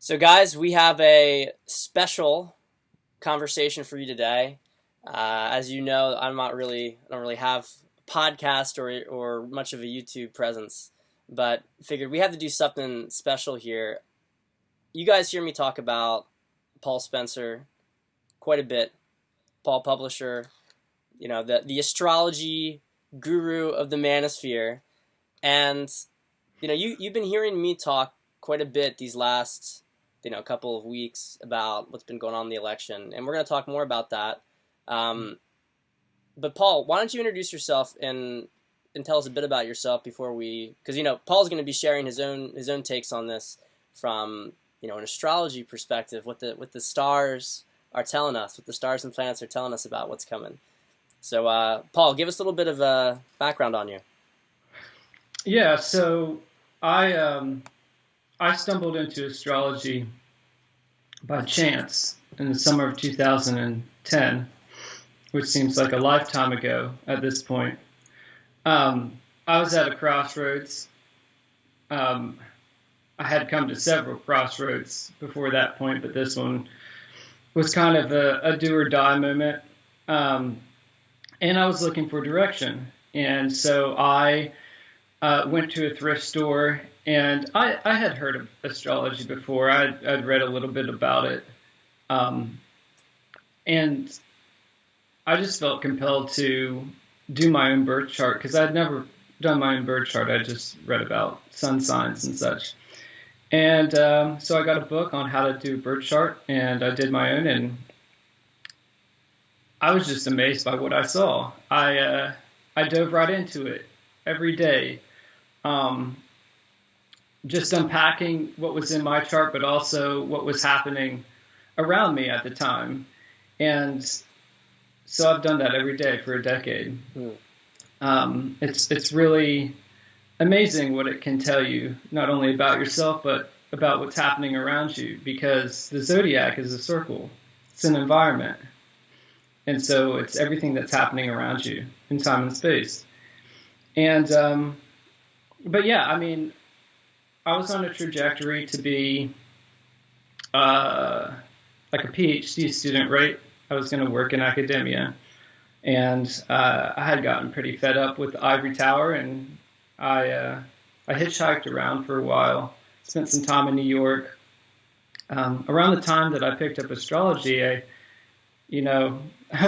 So, guys, we have a special conversation for you today. As you know, I don't really have a podcast or much of a YouTube presence, but figured we have to do something special here. You guys hear me talk about Paul Spencer quite a bit. Paul Publisher, the astrology guru of the manosphere, and you've been hearing me talk quite a bit these last couple of weeks about what's been going on in the election, and we're going to talk more about that. But Paul, why don't you introduce yourself and tell us a bit about yourself before because Paul's going to be sharing his own takes on this from an astrology perspective, what the stars are telling us, what the stars and planets are telling us about what's coming. So, Paul, give us a little bit of a background on you. Yeah, so I stumbled into astrology by chance in the summer of 2010, which seems like a lifetime ago at this point. I was at a crossroads. I had come to several crossroads before that point, but this one was kind of a do or die moment. And I was looking for direction. And so I went to a thrift store, and I had heard of astrology before. I'd read a little bit about it. And I just felt compelled to do my own birth chart because I'd never done my own birth chart. I just read about sun signs and such. And so I got a book on how to do a birth chart, and I did my own, and I was just amazed by what I saw. I dove right into it every day, just unpacking what was in my chart, but also what was happening around me at the time. And so I've done that every day for a decade. It's really amazing what it can tell you, not only about yourself, but about what's happening around you, because the zodiac is a circle. It's an environment. And so it's everything that's happening around you in time and space. And, but yeah, I mean, I was on a trajectory to be like a PhD student, right? I was going to work in academia. And I had gotten pretty fed up with the ivory tower, and I hitchhiked around for a while, spent some time in New York. Around the time that I picked up astrology, I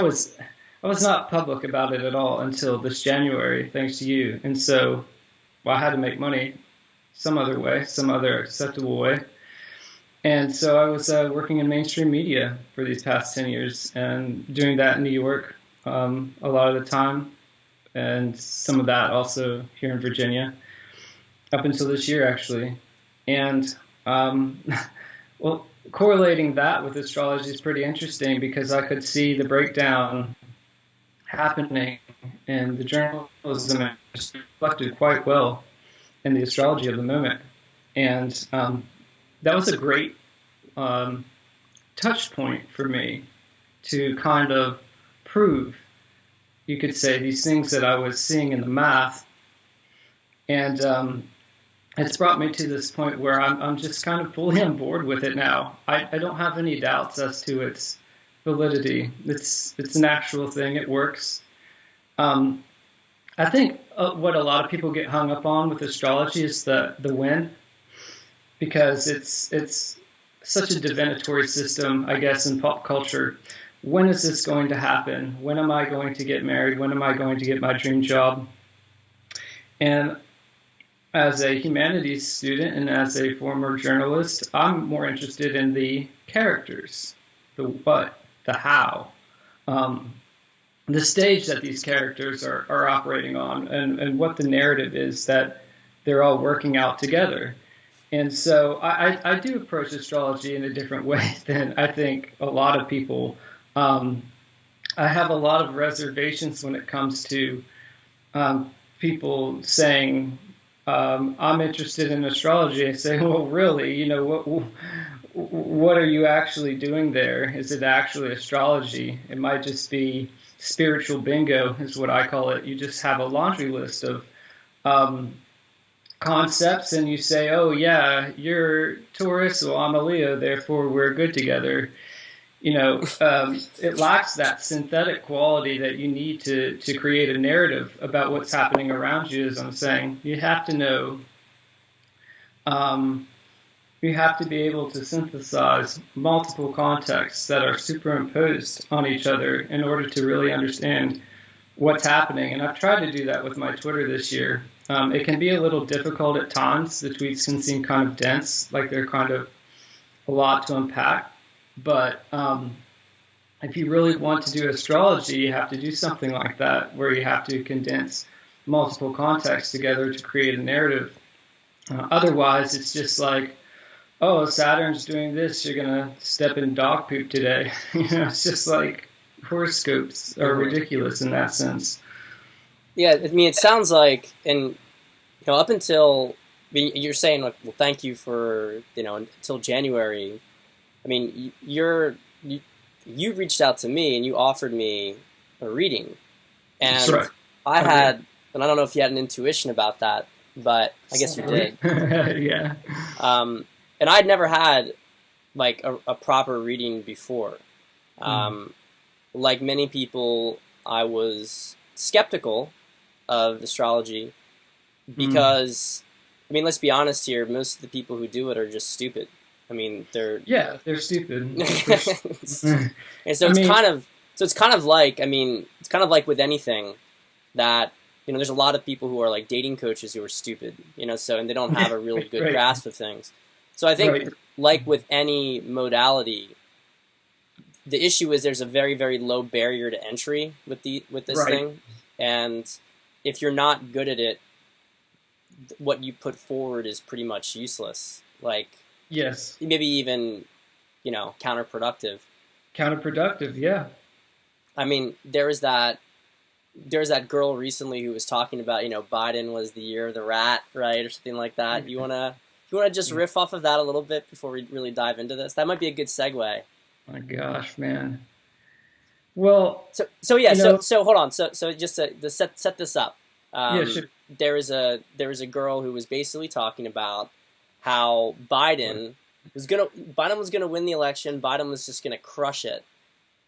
was not public about it at all until this January, thanks to you. And so, I had to make money some other way, some other acceptable way. And so I was working in mainstream media for these past 10 years and doing that in New York a lot of the time, and some of that also here in Virginia, up until this year, actually. And, well, correlating that with astrology is pretty interesting because I could see the breakdown happening in the journalism reflected quite well in the astrology of the moment. And that was a great touch point for me to kind of prove, you could say, these things that I was seeing in the math. And it's brought me to this point where I'm just kind of fully on board with it now. I don't have any doubts as to its validity. It's an actual thing. It works. I think what a lot of people get hung up on with astrology is the when, because it's such a divinatory system, I guess, in pop culture. When is this going to happen? When am I going to get married? When am I going to get my dream job? And as a humanities student and as a former journalist, I'm more interested in the characters, the what, the how, the stage that these characters are operating on, and what the narrative is that they're all working out together. And so I do approach astrology in a different way than I think a lot of people. I have a lot of reservations when it comes to people saying, I'm interested in astrology. I say, well, really, what are you actually doing there? Is it actually astrology? It might just be spiritual bingo, is what I call it. You just have a laundry list of concepts and you say, oh yeah, you're Taurus, well I'm a Leo, therefore we're good together. It lacks that synthetic quality that you need to create a narrative about what's happening around you, as I'm saying. You have to know, you have to be able to synthesize multiple contexts that are superimposed on each other in order to really understand what's happening. And I've tried to do that with my Twitter this year. It can be a little difficult at times. The tweets can seem kind of dense, like they're kind of a lot to unpack. But if you really want to do astrology, you have to do something like that, where you have to condense multiple contexts together to create a narrative. Otherwise, it's just like, oh, Saturn's doing this, you're going to step in dog poop today. It's just like horoscopes are ridiculous in that sense. Yeah, I mean, it sounds like, and up until, you're saying, like, well, thank you for, until January. I mean, you reached out to me and you offered me a reading, and that's right. I had, and I don't know if you had an intuition about that, but I guess you did. Yeah. And I'd never had like a proper reading before. Like many people, I was skeptical of astrology because, I mean, let's be honest here, most of the people who do it are just stupid. I mean, they're stupid. And so it's kind of like with anything that, there's a lot of people who are like dating coaches who are stupid, so, and they don't have a really good grasp of things. So I think like with any modality, the issue is there's a very, very low barrier to entry with this thing. And if you're not good at it, what you put forward is pretty much useless. Like, yes, maybe even, counterproductive. Counterproductive, yeah. I mean, there was that girl recently who was talking about, Biden was the year of the rat, right, or something like that. You wanna just riff off of that a little bit before we really dive into this? That might be a good segue. My gosh, man. Well, so hold on. So just to set this up. Sure. There was a girl who was basically talking about how Biden was gonna win the election. Biden was just gonna crush it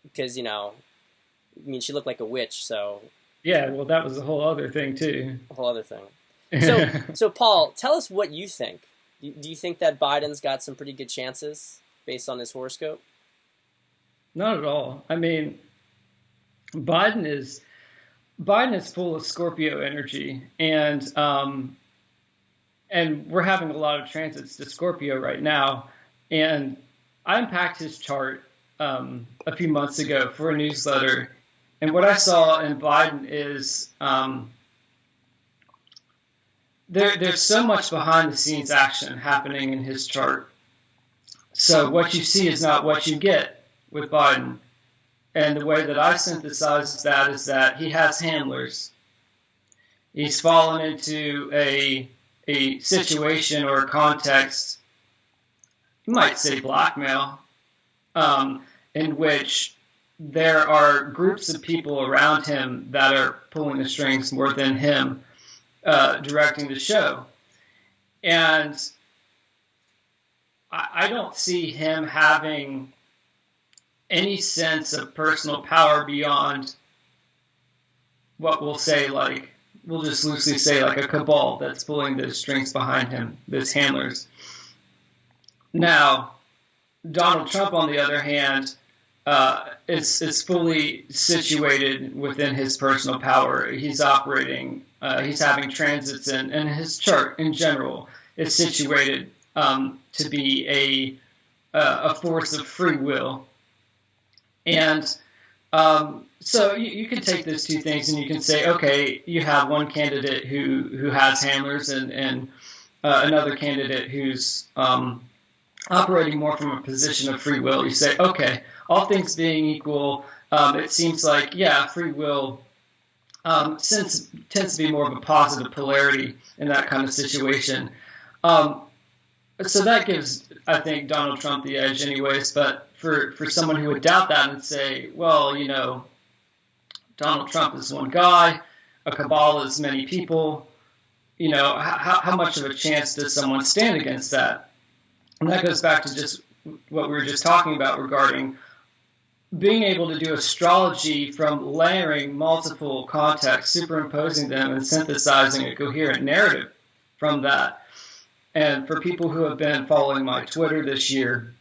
because she looked like a witch. So yeah, well, that was a whole other thing too. A whole other thing. So Paul, tell us what you think. Do you think that Biden's got some pretty good chances based on his horoscope? Not at all. I mean, Biden is full of Scorpio energy, and we're having a lot of transits to Scorpio right now. And I unpacked his chart a few months ago for a newsletter, and what I saw in Biden is there's so much behind the scenes action happening in his chart. So what you see is not what you get with Biden. And the way that I synthesize that is that he has handlers. He's fallen into a situation or a context, you might say blackmail, in which there are groups of people around him that are pulling the strings more than him directing the show. And I don't see him having any sense of personal power beyond what we'll just loosely say like a cabal that's pulling the strings behind him, his handlers. Now, Donald Trump, on the other hand, is fully situated within his personal power. He's operating, he's having transits, and his chart in general is situated to be a force of free will. And so you can take those two things and you can say, okay, you have one candidate who has handlers and another candidate who's operating more from a position of free will. You say, okay, all things being equal, it seems like, free will tends to be more of a positive polarity in that kind of situation. So that gives, I think, Donald Trump the edge anyways. But for someone who would doubt that and say, well, Donald Trump is one guy, a cabal is many people, how much of a chance does someone stand against that? And that goes back to just what we were just talking about regarding being able to do astrology from layering multiple contexts, superimposing them, and synthesizing a coherent narrative from that. And for people who have been following my Twitter this year,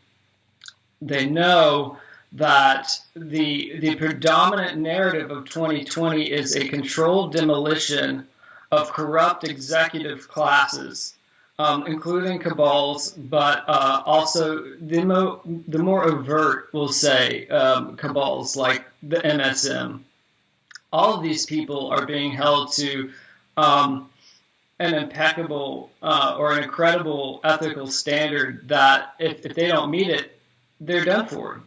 they know that the predominant narrative of 2020 is a controlled demolition of corrupt executive classes, including cabals, but also the more overt, we'll say, cabals like the MSM. All of these people are being held to an impeccable or an incredible ethical standard that if they don't meet it, they're done for.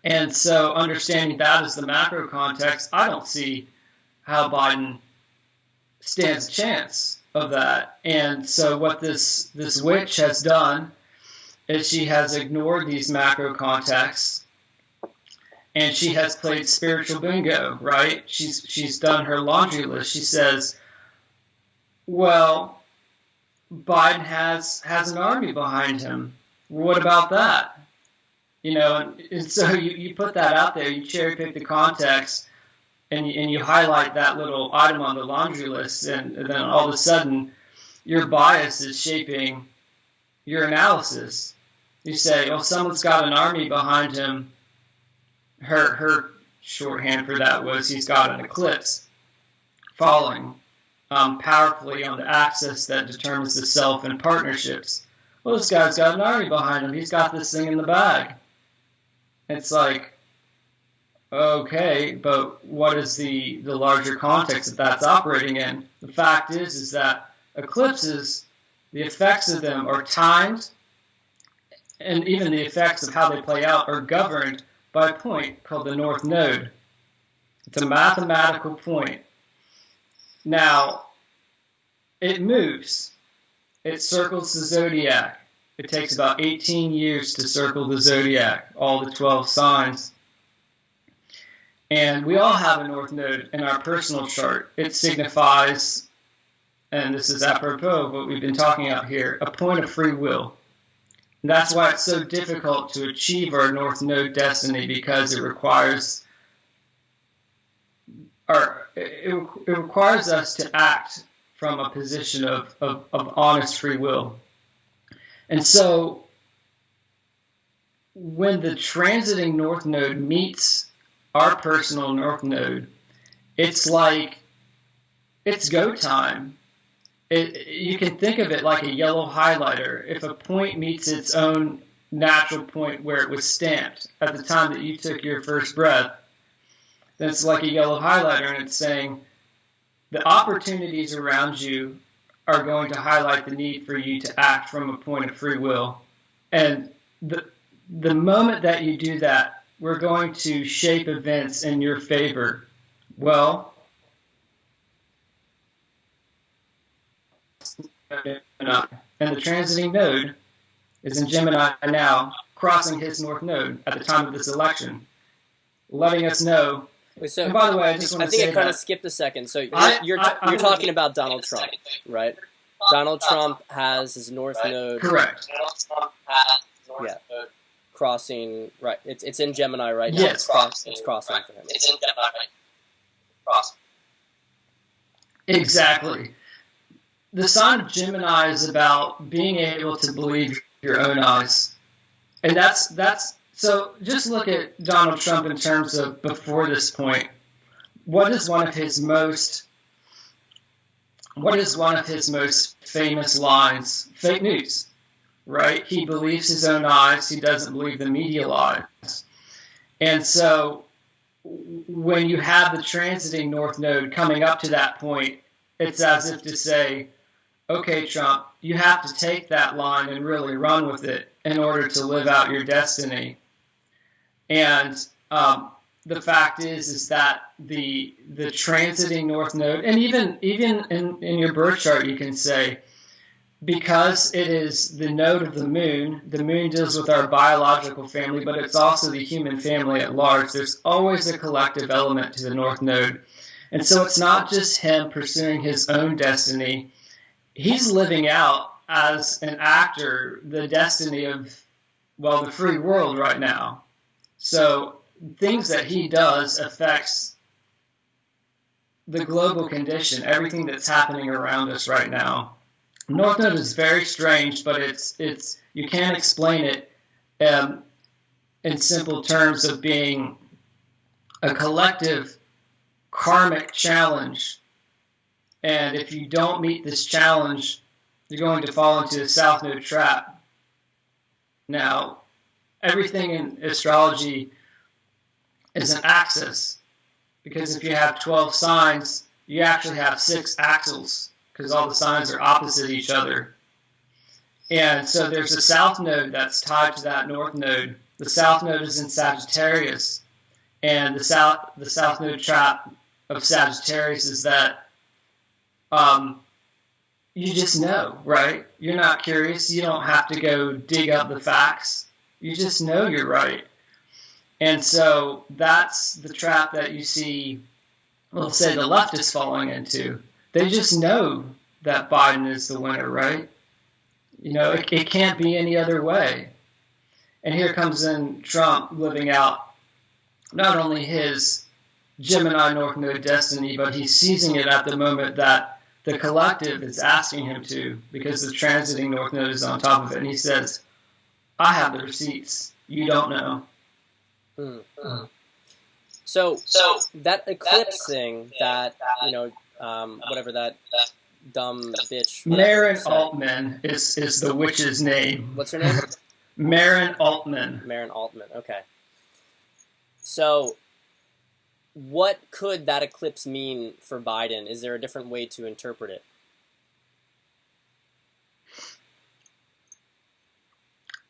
And so understanding that as the macro context, I don't see how Biden stands a chance of that. And so what this witch has done is she has ignored these macro contexts, and she has played spiritual bingo, right? She's done her laundry list. She says, well, Biden has an army behind him. What about that? And so you put that out there, you cherry pick the context, and you highlight that little item on the laundry list, and then all of a sudden your bias is shaping your analysis. You say, well, someone's got an army behind him. Her shorthand for that was he's got an eclipse falling powerfully on the axis that determines the self and partnerships. Well, this guy's got an army behind him. He's got this thing in the bag. It's like, okay, but what is the larger context that that's operating in? The fact is that eclipses, the effects of them are timed, and even the effects of how they play out are governed by a point called the North Node. It's a mathematical point. Now, it moves. It circles the zodiac. It takes about 18 years to circle the zodiac, all the 12 signs. And we all have a North Node in our personal chart. It signifies, and this is apropos of what we've been talking about here, a point of free will. And that's why it's so difficult to achieve our North Node destiny, because it requires us to act from a position of honest free will. And so when the transiting North Node meets our personal North Node, it's like it's go time. You can think of it like a yellow highlighter. If a point meets its own natural point where it was stamped at the time that you took your first breath, then it's like a yellow highlighter, and it's saying the opportunities around you are going to highlight the need for you to act from a point of free will. And the moment that you do that, we're going to shape events in your favor. Well, and the transiting node is in Gemini now, crossing his North Node at the time of this election, letting us know. So, and by the way, I just want to say I think I kind of skipped a second. So you're talking about Donald Trump, right? Donald Trump has his North Node. Correct. Yeah. Crossing, right. It's in Gemini right now. Yes. It's crossing for him. It's in Gemini right now. Crossing. Exactly. The sign of Gemini is about being able to believe your own eyes. And that's so just look at Donald Trump in terms of before this point. What is one of his most famous lines? Fake news, right? He believes his own eyes. He doesn't believe the media lies. And so when you have the transiting North Node coming up to that point, it's as if to say, okay, Trump, you have to take that line and really run with it in order to live out your destiny. And the fact is that the transiting North Node, and even in your birth chart, you can say, because it is the node of the moon deals with our biological family, but it's also the human family at large. There's always a collective element to the North Node. And so it's not just him pursuing his own destiny. he's living out as an actor the destiny of, well, the free world right now. So things that he does affects the global condition, everything that's happening around us right now. North Node is very strange, but it's you can't explain it in simple terms of being a collective karmic challenge. And if you don't meet this challenge, you're going to fall into the South Node trap. Now, everything in astrology is an axis, because if you have 12 signs, you actually have 6 axles, because all the signs are opposite each other. And so there's a South Node that's tied to that North Node. The South Node is in Sagittarius, and the South Node trap of Sagittarius is that you just know, right? You're not curious. You don't have to go dig up the facts. You just know you're right. And so that's the trap that you see, well, say the left is falling into. They just know that Biden is the winner, right? You know, it can't be any other way. And here comes in Trump living out not only his Gemini North Node destiny, but he's seizing it at the moment that the collective is asking him to, because the transiting North Node is on top of it. And he says, I have the receipts. You don't know. Mm-hmm. So that eclipse thing that, you know, whatever that dumb bitch. Marin Altman is the witch's name. What's her name? Marin Altman. Marin Altman, okay. So what could that eclipse mean for Biden? Is there a different way to interpret it?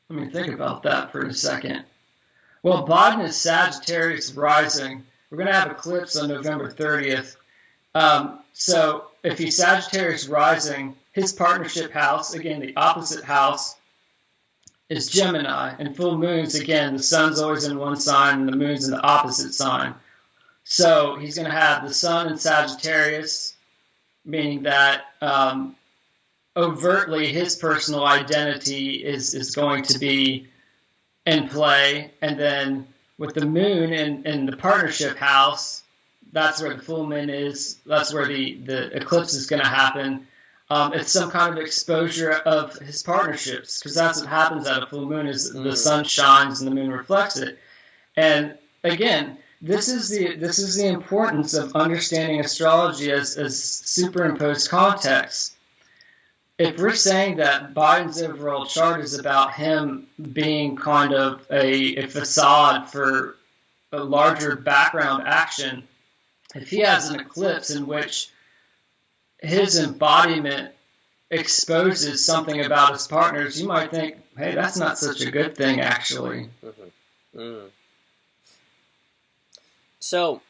Let me think about that for a second. Well, Biden is Sagittarius rising. We're going to have eclipse on November 30th. So if he's Sagittarius rising, his partnership house, again, the opposite house, is Gemini. And full moons, again, the sun's always in one sign and the moon's in the opposite sign. So he's going to have the sun in Sagittarius, meaning that overtly his personal identity is going to be in play. And then with the moon in the partnership house, that's where the full moon is. That's where the eclipse is going to happen. It's some kind of exposure of his partnerships, because that's what happens at a full moon is the sun shines and the moon reflects it. And again, this is the importance of understanding astrology as superimposed context. If we're saying that Biden's overall chart is about him being kind of a facade for a larger background action, if he has an eclipse in which his embodiment exposes something about his partners, you might think, hey, that's not such a good thing, actually. Mm-hmm. Mm. So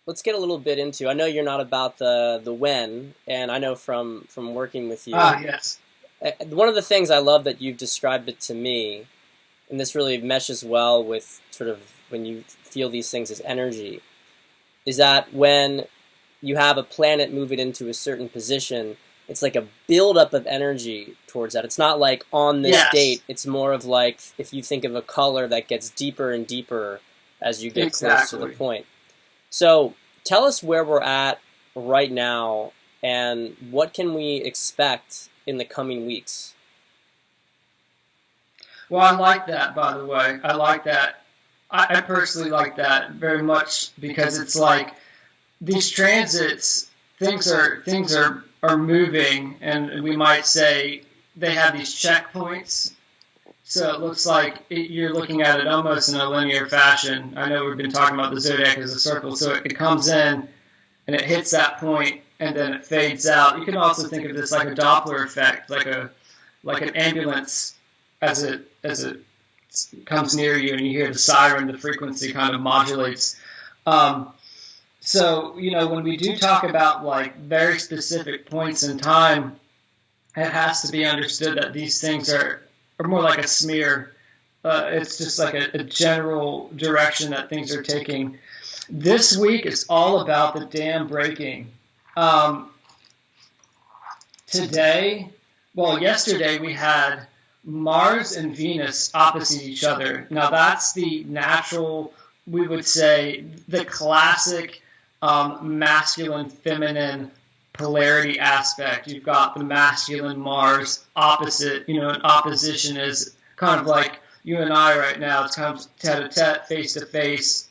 let's get a little bit into, I know you're not about the when, and I know from working with you. Yes. One of the things I love that you've described it to me, and this really meshes well with sort of when you feel these things as energy, is that when you have a planet moving into a certain position, it's like a buildup of energy towards that. It's not like on this date. It's more of like if you think of a color that gets deeper and deeper as you get close to the point. So tell us where we're at right now and what can we expect in the coming weeks? Well, I like that, by the way. I like that. I personally like that very much, because it's like these transits, things are moving, and we might say they have these checkpoints. So it looks like you're looking at it almost in a linear fashion. I know we've been talking about the zodiac as a circle, so it comes in and it hits that point and then it fades out. You can also think of this like a Doppler effect, like an ambulance as it comes near you and you hear the siren, the frequency kind of modulates. So, you know, when we do talk about like very specific points in time, it has to be understood that these things are more like a smear. It's just like a general direction that things are taking. This week is all about the dam breaking. today, well, yesterday we had Mars and Venus opposite each other. Now that's the natural, we would say, the classic masculine, feminine polarity aspect. You've got the masculine Mars opposite, an opposition is kind of like you and I right now. It's kind of tete-a-tete, face-to-face.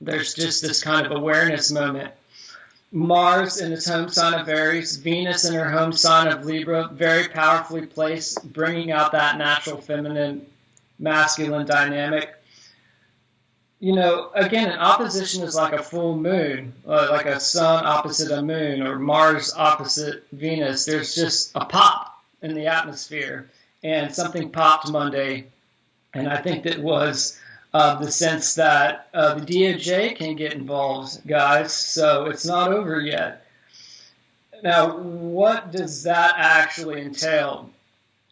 There's just this kind of awareness moment. Mars in its home sign of Aries, Venus in her home sign of Libra, very powerfully placed, bringing out that natural feminine, masculine dynamic. Again, an opposition is like a full moon, like a sun opposite a moon, or Mars opposite Venus. There's just a pop in the atmosphere, and something popped Monday, and I think that was the sense that the DOJ can get involved, guys, so it's not over yet. Now, what does that actually entail?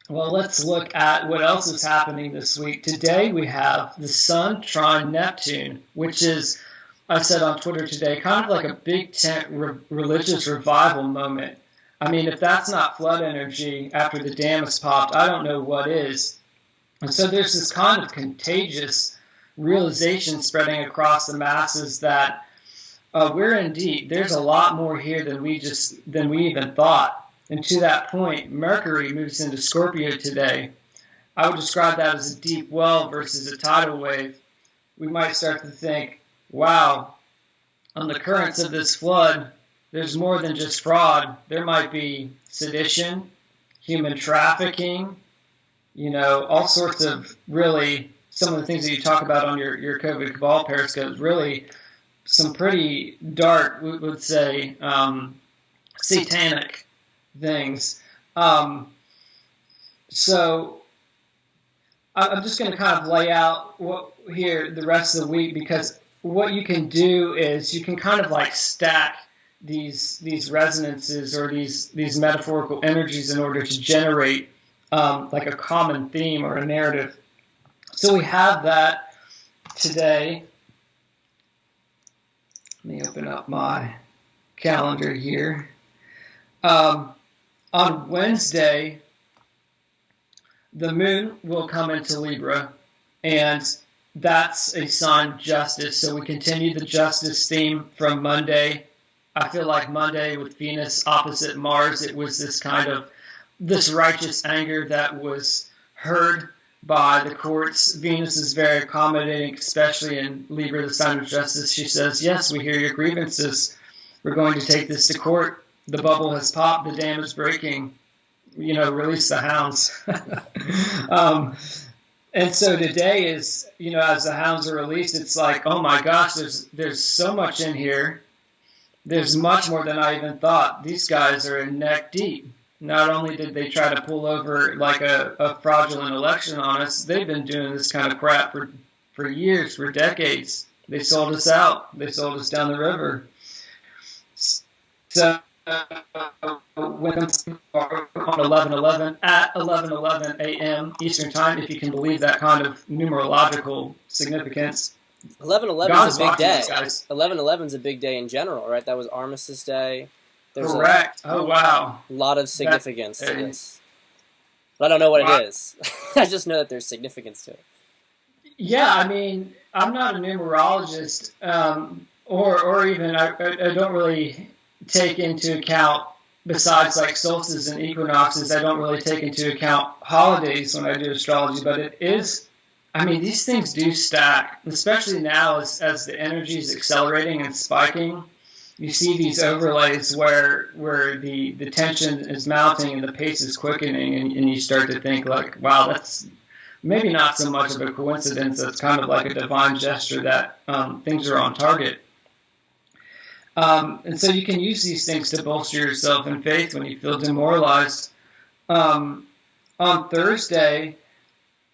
Well, let's look at what else is happening this week. Today we have the Sun trine Neptune, which is, I said on Twitter today, kind of like a big tent religious revival moment. I mean, if that's not flood energy after the dam has popped, I don't know what is. And so there's this kind of contagious realization spreading across the masses that we're in deep. There's a lot more here than we even thought. And to that point, Mercury moves into Scorpio today. I would describe that as a deep well versus a tidal wave. We might start to think, wow, on the currents of this flood, there's more than just fraud. There might be sedition, human trafficking, all sorts of really, some of the things that you talk about on your COVID Cabal Periscope, really some pretty dark, we would say, satanic things. So I'm just going to kind of lay out the rest of the week, because what you can do is you can kind of like stack these resonances or these metaphorical energies in order to generate like a common theme or a narrative. So we have that today. Let me open up my calendar here. On Wednesday, the moon will come into Libra, and that's a sign of justice. So we continue the justice theme from Monday. I feel like Monday with Venus opposite Mars, it was this righteous anger that was heard by the courts. Venus is very accommodating, especially in Libra, the sign of justice. She says, yes, we hear your grievances. We're going to take this to court. The bubble has popped. The dam is breaking. Release the hounds. And so today is, as the hounds are released, it's like, oh my gosh, there's so much in here. There's much more than I even thought. These guys are in neck deep. Not only did they try to pull over like a fraudulent election on us, they've been doing this kind of crap for years, for decades. They sold us out. They sold us down the river. So when on 11/11 at 11:11 a.m. Eastern Time, if you can believe that kind of numerological significance. 11/11 is a big day. 11/11 is a big day in general, right? That was Armistice Day. There's correct. Oh wow. A lot of significance to this. But I don't know what it is. I just know that there's significance to it. Yeah, I mean, I'm not a numerologist, or even I don't really take into account, besides like solstices and equinoxes, I don't really take into account holidays when I do astrology, but it is, I mean, these things do stack, especially now as the energy is accelerating and spiking. You see these overlays where the tension is mounting and the pace is quickening, and you start to think like, wow, that's maybe not so much of a coincidence. That's kind of like a divine gesture that things are on target. And so you can use these things to bolster yourself in faith when you feel demoralized. On Thursday,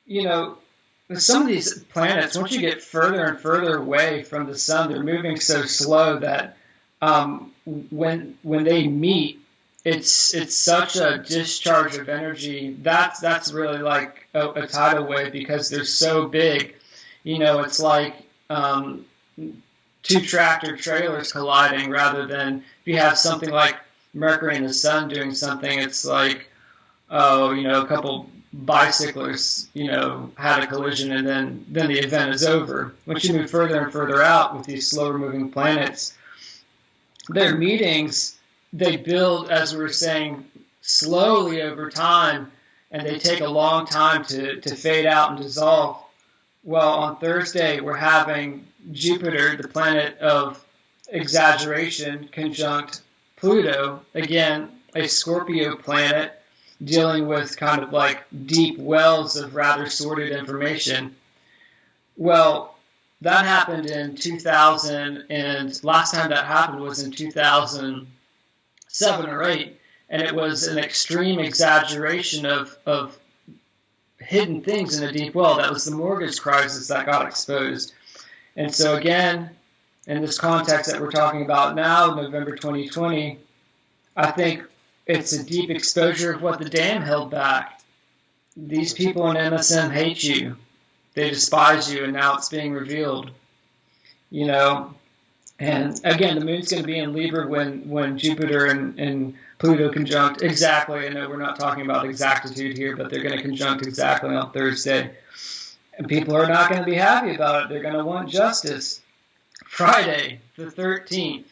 some of these planets, once you get further and further away from the sun, they're moving so slow that when they meet, it's such a discharge of energy. That's really like a tidal wave, because they're so big. It's like two tractor trailers colliding, rather than if you have something like Mercury and the Sun doing something, it's like, oh, a couple bicyclists, had a collision, and then the event is over. Once you move further and further out with these slower moving planets, their meetings, they build, as we were saying, slowly over time, and they take a long time to fade out and dissolve. Well, on Thursday, we're having Jupiter, the planet of exaggeration, conjunct Pluto, again, a Scorpio planet, dealing with kind of like deep wells of rather sordid information. Well, that happened in 2000, and last time that happened was in 2007 or 8, and it was an extreme exaggeration of hidden things in a deep well. That was the mortgage crisis that got exposed. And so again, in this context that we're talking about now, November 2020, I think it's a deep exposure of what the dam held back. These people in MSM hate you. They despise you, and now it's being revealed. And again, the moon's going to be in Libra when Jupiter and Pluto conjunct exactly. I know we're not talking about exactitude here, but they're going to conjunct exactly on Thursday. And people are not going to be happy about it. They're going to want justice. Friday, the 13th.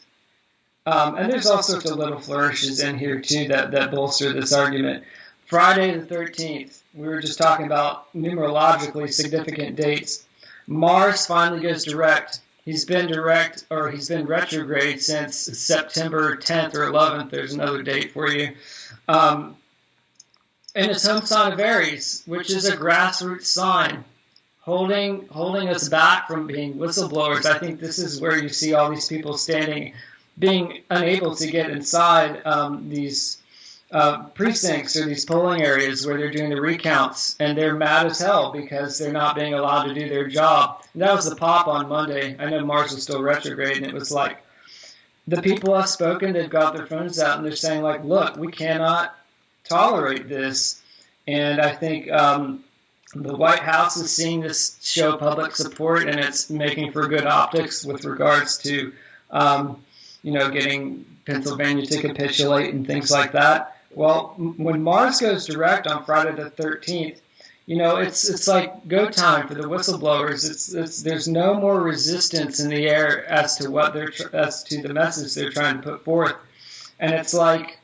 And there's all sorts of little flourishes in here, too, that bolster this argument. Friday the 13th, we were just talking about numerologically significant dates. Mars finally goes direct. He's been retrograde since September 10th or 11th. There's another date for you. In its home sign of Aries, which is a grassroots sign, holding us back from being whistleblowers. I think this is where you see all these people standing, being unable to get inside these precincts or these polling areas where they're doing the recounts, and they're mad as hell because they're not being allowed to do their job. And that was the pop on Monday. I know Mars was still retrograde, and it was like, the people have spoken, they've got their phones out, and they're saying, like, look, we cannot tolerate this. And I think the White House is seeing this show public support, and it's making for good optics with regards to, getting Pennsylvania to capitulate and things like that. Well, when Mars goes direct on Friday the 13th, it's like go time for the whistleblowers. There's no more resistance in the air as to the message they're trying to put forth, and it's like,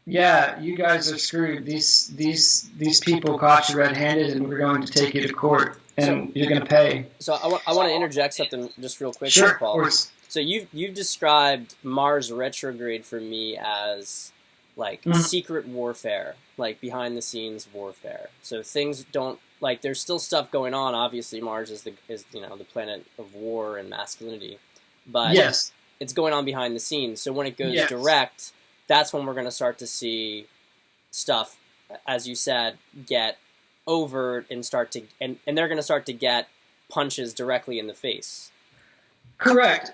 yeah, you guys are screwed. These people caught you red-handed, and we're going to take you to court, and you're going to pay. So I want to interject something just real quick, sure, Paul. Of course. So you've described Mars retrograde for me as like secret warfare, like behind the scenes warfare. So things don't, like, there's still stuff going on. Obviously, Mars is the planet of war and masculinity, but yes, it's going on behind the scenes. So when it goes direct, that's when we're going to start to see stuff, as you said, get overt and and they're going to start to get punches directly in the face. Correct.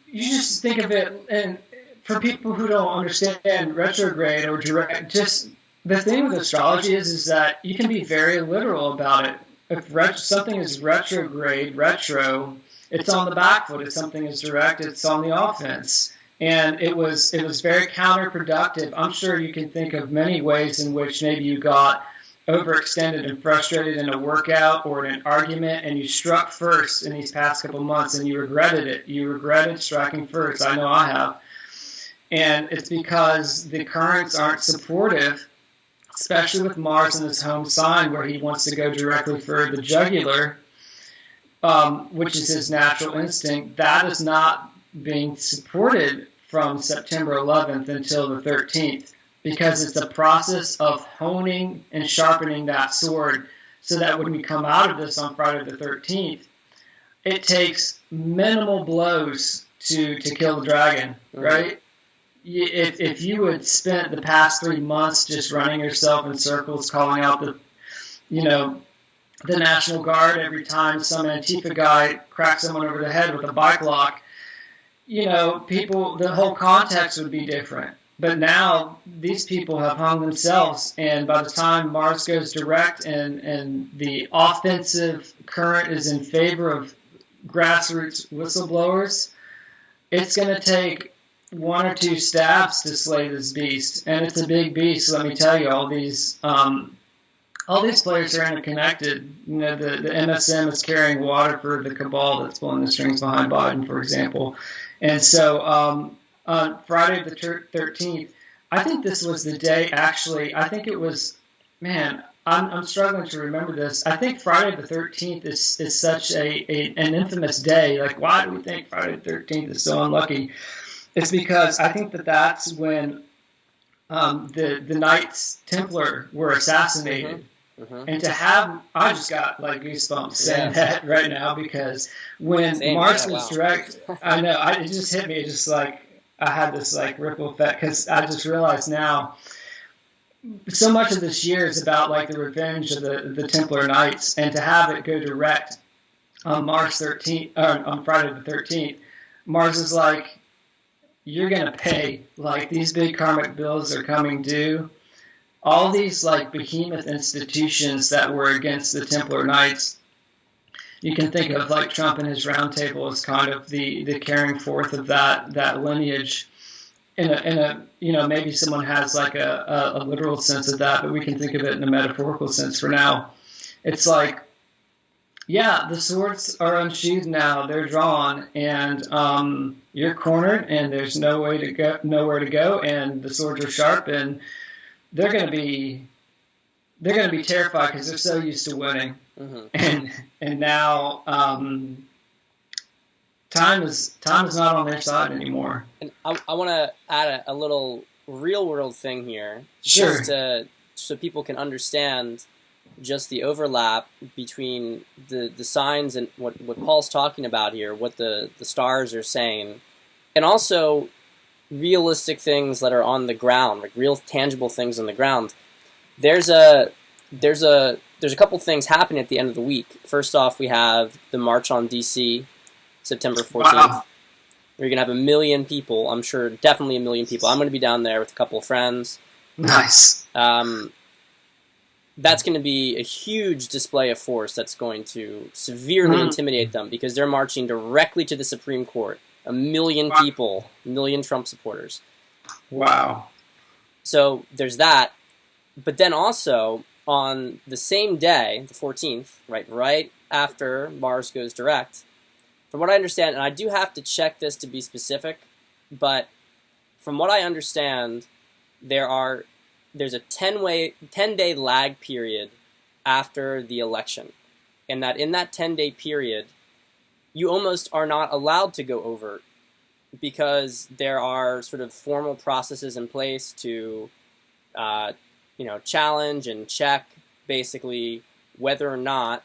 You just think of it, and for people who don't understand retrograde or direct, just the thing with astrology is that you can be very literal about it. If something is retrograde, retro, it's on the back foot. If something is direct, it's on the offense. And it was very counterproductive. I'm sure you can think of many ways in which maybe you got overextended and frustrated in a workout or in an argument, and you struck first in these past couple months, and you regretted it. You regretted striking first. I know I have. And it's because the currents aren't supportive, especially with Mars in his home sign where he wants to go directly for the jugular, which is his natural instinct. That is not being supported from September 11th until the 13th. Because it's a process of honing and sharpening that sword so that when we come out of this on Friday the 13th, it takes minimal blows to kill the dragon, right? If you had spent the past 3 months just running yourself in circles, calling out the National Guard every time some Antifa guy cracks someone over the head with a bike lock, the whole context would be different. But now these people have hung themselves, and by the time Mars goes direct and the offensive current is in favor of grassroots whistleblowers, it's going to take one or two stabs to slay this beast, and it's a big beast. Let me tell you, all these players are interconnected. You know, the MSM is carrying water for the cabal that's pulling the strings behind Biden, for example. And so on Friday the 13th, I think this was the day. Actually, I think it was. Man, I'm struggling to remember this. I think Friday the 13th is such an infamous day. Like, why do we think Friday the 13th is so unlucky? It's because I think that's when the Knights Templar were assassinated. Mm-hmm. And to have, I just got like goosebumps saying that right now, because when Mars was direct, I know, it just hit me. It just like, I had this like ripple effect, because I just realized now, so much of this year is about like the revenge of the Templar Knights, and to have it go direct on Mars 13th, or on Friday the 13th, Mars is like, you're gonna pay. Like, these big karmic bills are coming due. All these like behemoth institutions that were against the Templar Knights. You can think of like Trump and his round table as kind of the carrying forth of that lineage. In a you know, maybe someone has like a literal sense of that, but we can think of it in a metaphorical sense for now. It's like, yeah, the swords are unsheathed now; they're drawn, and you're cornered, and there's nowhere to go, and the swords are sharp, and they're going to be terrified because they're so used to winning, mm-hmm. and now. Time is not on their side anymore. And I want to add a little real world thing here, sure, just so people can understand just the overlap between the signs and what Paul's talking about here, what the stars are saying, and also realistic things that are on the ground, like real tangible things on the ground. There's a couple things happening at the end of the week. First off, we have the March on DC. September 14th. Wow. We're going to have 1 million people. I'm sure definitely 1 million people. I'm going to be down there with a couple of friends. Nice. That's going to be a huge display of force that's going to severely intimidate them, because they're marching directly to the Supreme Court. 1 million people, 1 million Trump supporters. Wow. So there's that. But then also, on the same day, the 14th, right after Mars goes direct, from what I understand, and I do have to check this to be specific, but from what I understand, there's a 10-day lag period after the election, and that in that 10-day period, you almost are not allowed to go overt, because there are sort of formal processes in place to, challenge and check basically whether or not.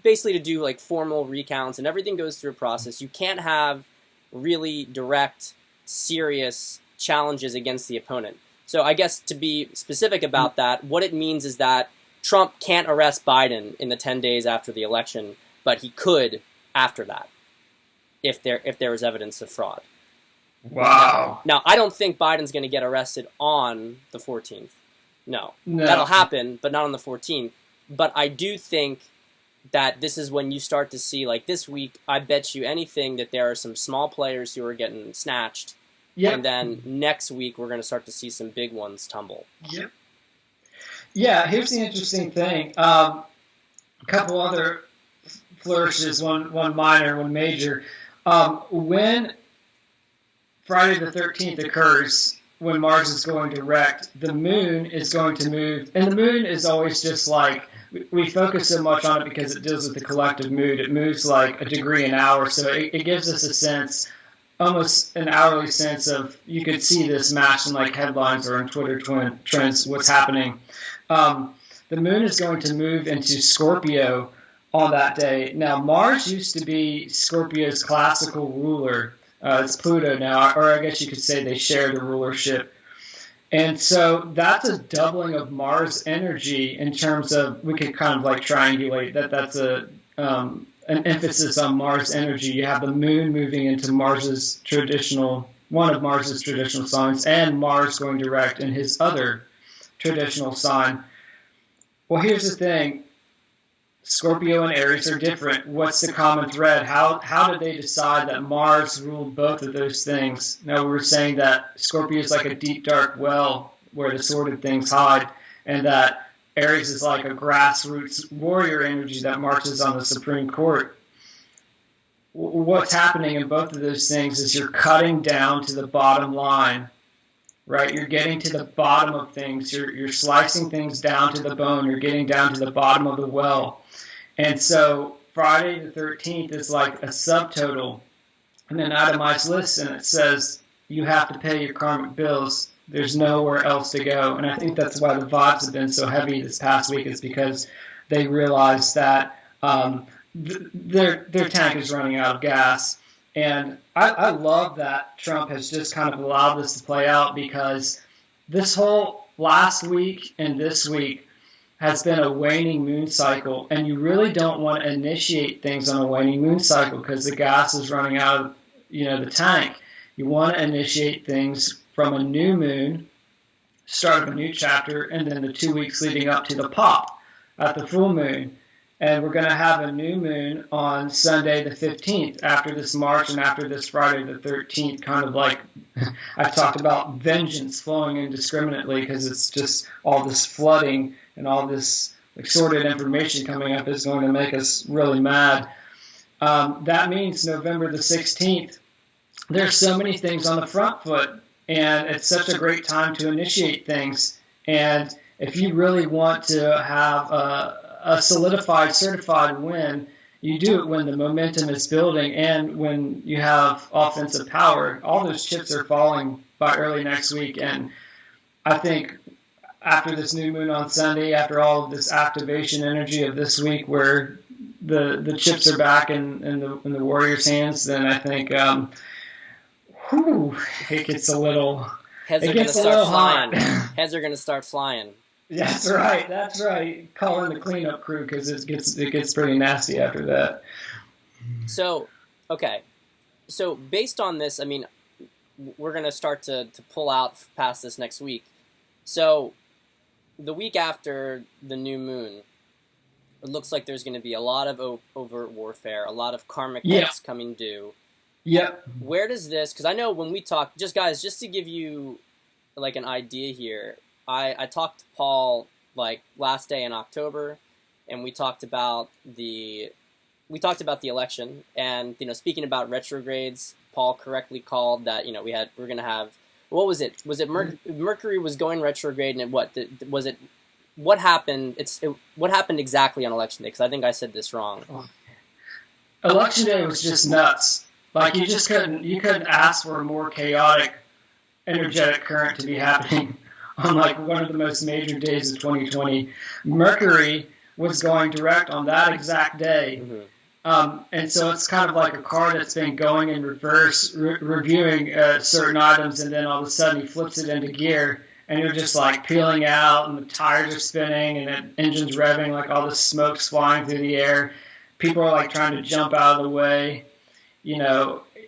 Basically to do like formal recounts, and everything goes through a process. You can't have really direct, serious challenges against the opponent. So I guess to be specific about that, what it means is that Trump can't arrest Biden in the 10 days after the election, but he could after that, if there was evidence of fraud. Wow. Now I don't think Biden's going to get arrested on the 14th. No. That'll happen, but not on the 14th. But I do think that this is when you start to see, like this week, I bet you anything that there are some small players who are getting snatched. Yep. And then next week, we're going to start to see some big ones tumble. Yep. Yeah, here's the interesting thing. A couple other flourishes, one minor, one major. When Friday the 13th occurs, when Mars is going direct, the moon is going to move. And the moon is always just like, we focus so much on it because it deals with the collective mood. It moves like a degree an hour, so it gives us a sense, almost an hourly sense of, you could see this matched in like headlines or in Twitter trends, what's happening. The moon is going to move into Scorpio on that day. Now, Mars used to be Scorpio's classical ruler. It's Pluto now, or I guess you could say they share the rulership. And so that's a doubling of Mars energy in terms of, we could kind of like triangulate that's an emphasis on Mars energy. You have the moon moving into one of Mars's traditional signs, and Mars going direct in his other traditional sign. Well, here's the thing. Scorpio and Aries are different. What's the common thread? How did they decide that Mars ruled both of those things? Now, we were saying that Scorpio is like a deep, dark well where the sordid things hide, and that Aries is like a grassroots warrior energy that marches on the Supreme Court. What's happening in both of those things is you're cutting down to the bottom line, right? You're getting to the bottom of things. You're slicing things down to the bone. You're getting down to the bottom of the well. And so Friday the 13th is like a subtotal and an itemized list, and it says you have to pay your karmic bills. There's nowhere else to go. And I think that's why the vibes have been so heavy this past week, is because they realized that their tank is running out of gas. And I love that Trump has just kind of allowed this to play out, because this whole last week and this week has been a waning moon cycle, and you really don't want to initiate things on a waning moon cycle because the gas is running out of the tank. You want to initiate things from a new moon, start of a new chapter, and then the 2 weeks leading up to the pop at the full moon. And we're going to have a new moon on Sunday the 15th after this March and after this Friday the 13th, kind of like I've talked about vengeance flowing indiscriminately, because it's just all this flooding and all this sordid information coming up is going to make us really mad. That means November the 16th, there's so many things on the front foot, and it's such a great time to initiate things. And if you really want to have a solidified, certified win, you do it when the momentum is building and when you have offensive power. All those chips are falling by early next week, and I think after this new moon on Sunday, after all of this activation energy of this week where the chips are back in the Warriors' hands, then I think it gets a little Heads are going to start flying. Heads are going to start flying. That's right. Call in the cleanup crew, because it gets pretty nasty after that. So, okay. So based on this, I mean, we're going to start to pull out past this next week. So the week after the new moon, it looks like there's going to be a lot of overt warfare, a lot of karmic hits coming due. Yep. Where does this, because I know when we talk, just to give you like an idea here, I talked to Paul like last day in October, and we talked about the election, and speaking about retrogrades, Paul correctly called that we're going to have, what was it? Was it Mercury was going retrograde, and what happened? What happened exactly on election day? Because I think I said this wrong. Election day was just nuts. Like you couldn't ask for a more chaotic, energetic current to be happening on like one of the most major days of 2020. Mercury was going direct on that exact day. Mm-hmm. And so it's kind of like a car that's been going in reverse, reviewing certain items, and then all of a sudden he flips it into gear, and you're just like peeling out, and the tires are spinning, and the engine's revving, like all the smoke's flying through the air. People are like trying to jump out of the way.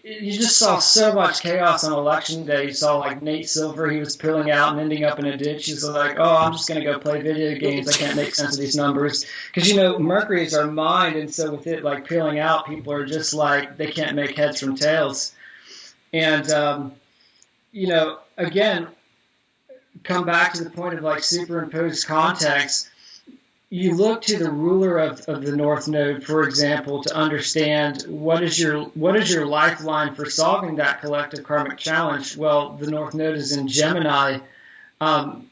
You just saw so much chaos on election day. You saw like Nate Silver, he was peeling out and ending up in a ditch. He's like, oh, I'm just going to go play video games. I can't make sense of these numbers. Because, Mercury is our mind, and so with it like peeling out, people are just like, they can't make heads from tails. And, again, come back to the point of like superimposed context. You look to the ruler of the North Node, for example, to understand what is your lifeline for solving that collective karmic challenge. Well, the North Node is in Gemini, and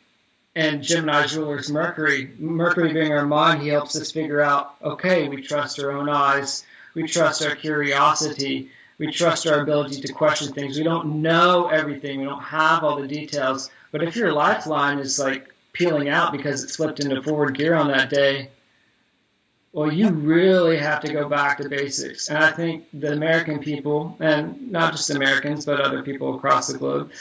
Gemini's ruler is Mercury. Mercury being our mind, he helps us figure out, okay, we trust our own eyes, we trust our curiosity, we trust our ability to question things. We don't know everything, we don't have all the details, but if your lifeline is like peeling out because it slipped into forward gear on that day, well, you really have to go back to basics. And I think the American people, and not just Americans, but other people across the globe,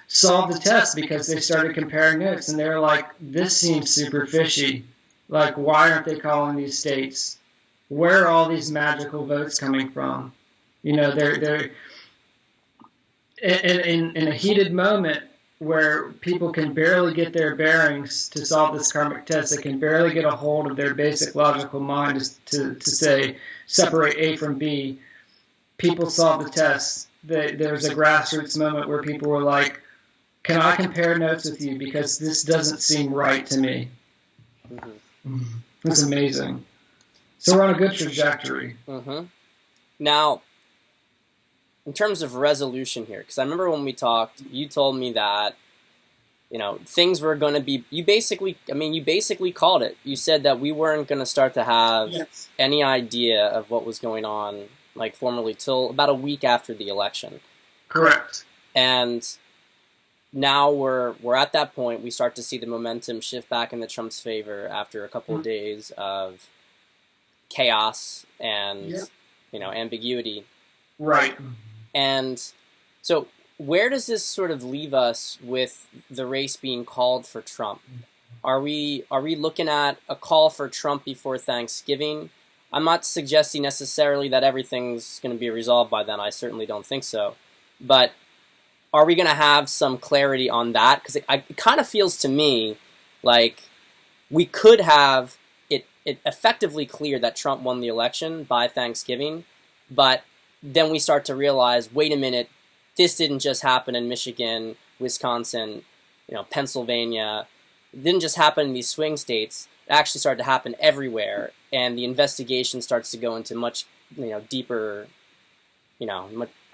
solved the test because they started comparing notes, and they're like, this seems super fishy. Like, why aren't they calling these states? Where are all these magical votes coming from? They're in a heated moment. where people can barely get their bearings to solve this karmic test. They can barely get a hold of their basic logical mind to say, separate A from B. People solve the test. There's a grassroots moment where people were like, can I compare notes with you? Because this doesn't seem right to me. Mm-hmm. It's amazing. So we're on a good trajectory. Mm-hmm. Now, in terms of resolution here, because I remember when we talked, you told me that, things were going to be, you basically called it. You said that we weren't going to start to have any idea of what was going on, like formally, till about a week after the election. Correct. And now we're at that point. We start to see the momentum shift back in the Trump's favor after a couple of days of chaos and, ambiguity. Right. And so where does this sort of leave us with the race being called for Trump? Are we looking at a call for Trump before Thanksgiving? I'm not suggesting necessarily that everything's going to be resolved by then. I certainly don't think so. But are we going to have some clarity on that? Because it kind of feels to me like we could have it effectively clear that Trump won the election by Thanksgiving, but then we start to realize, wait a minute, this didn't just happen in Michigan, Wisconsin, Pennsylvania. It didn't just happen in these swing states. It actually started to happen everywhere, and the investigation starts to go into much, deeper,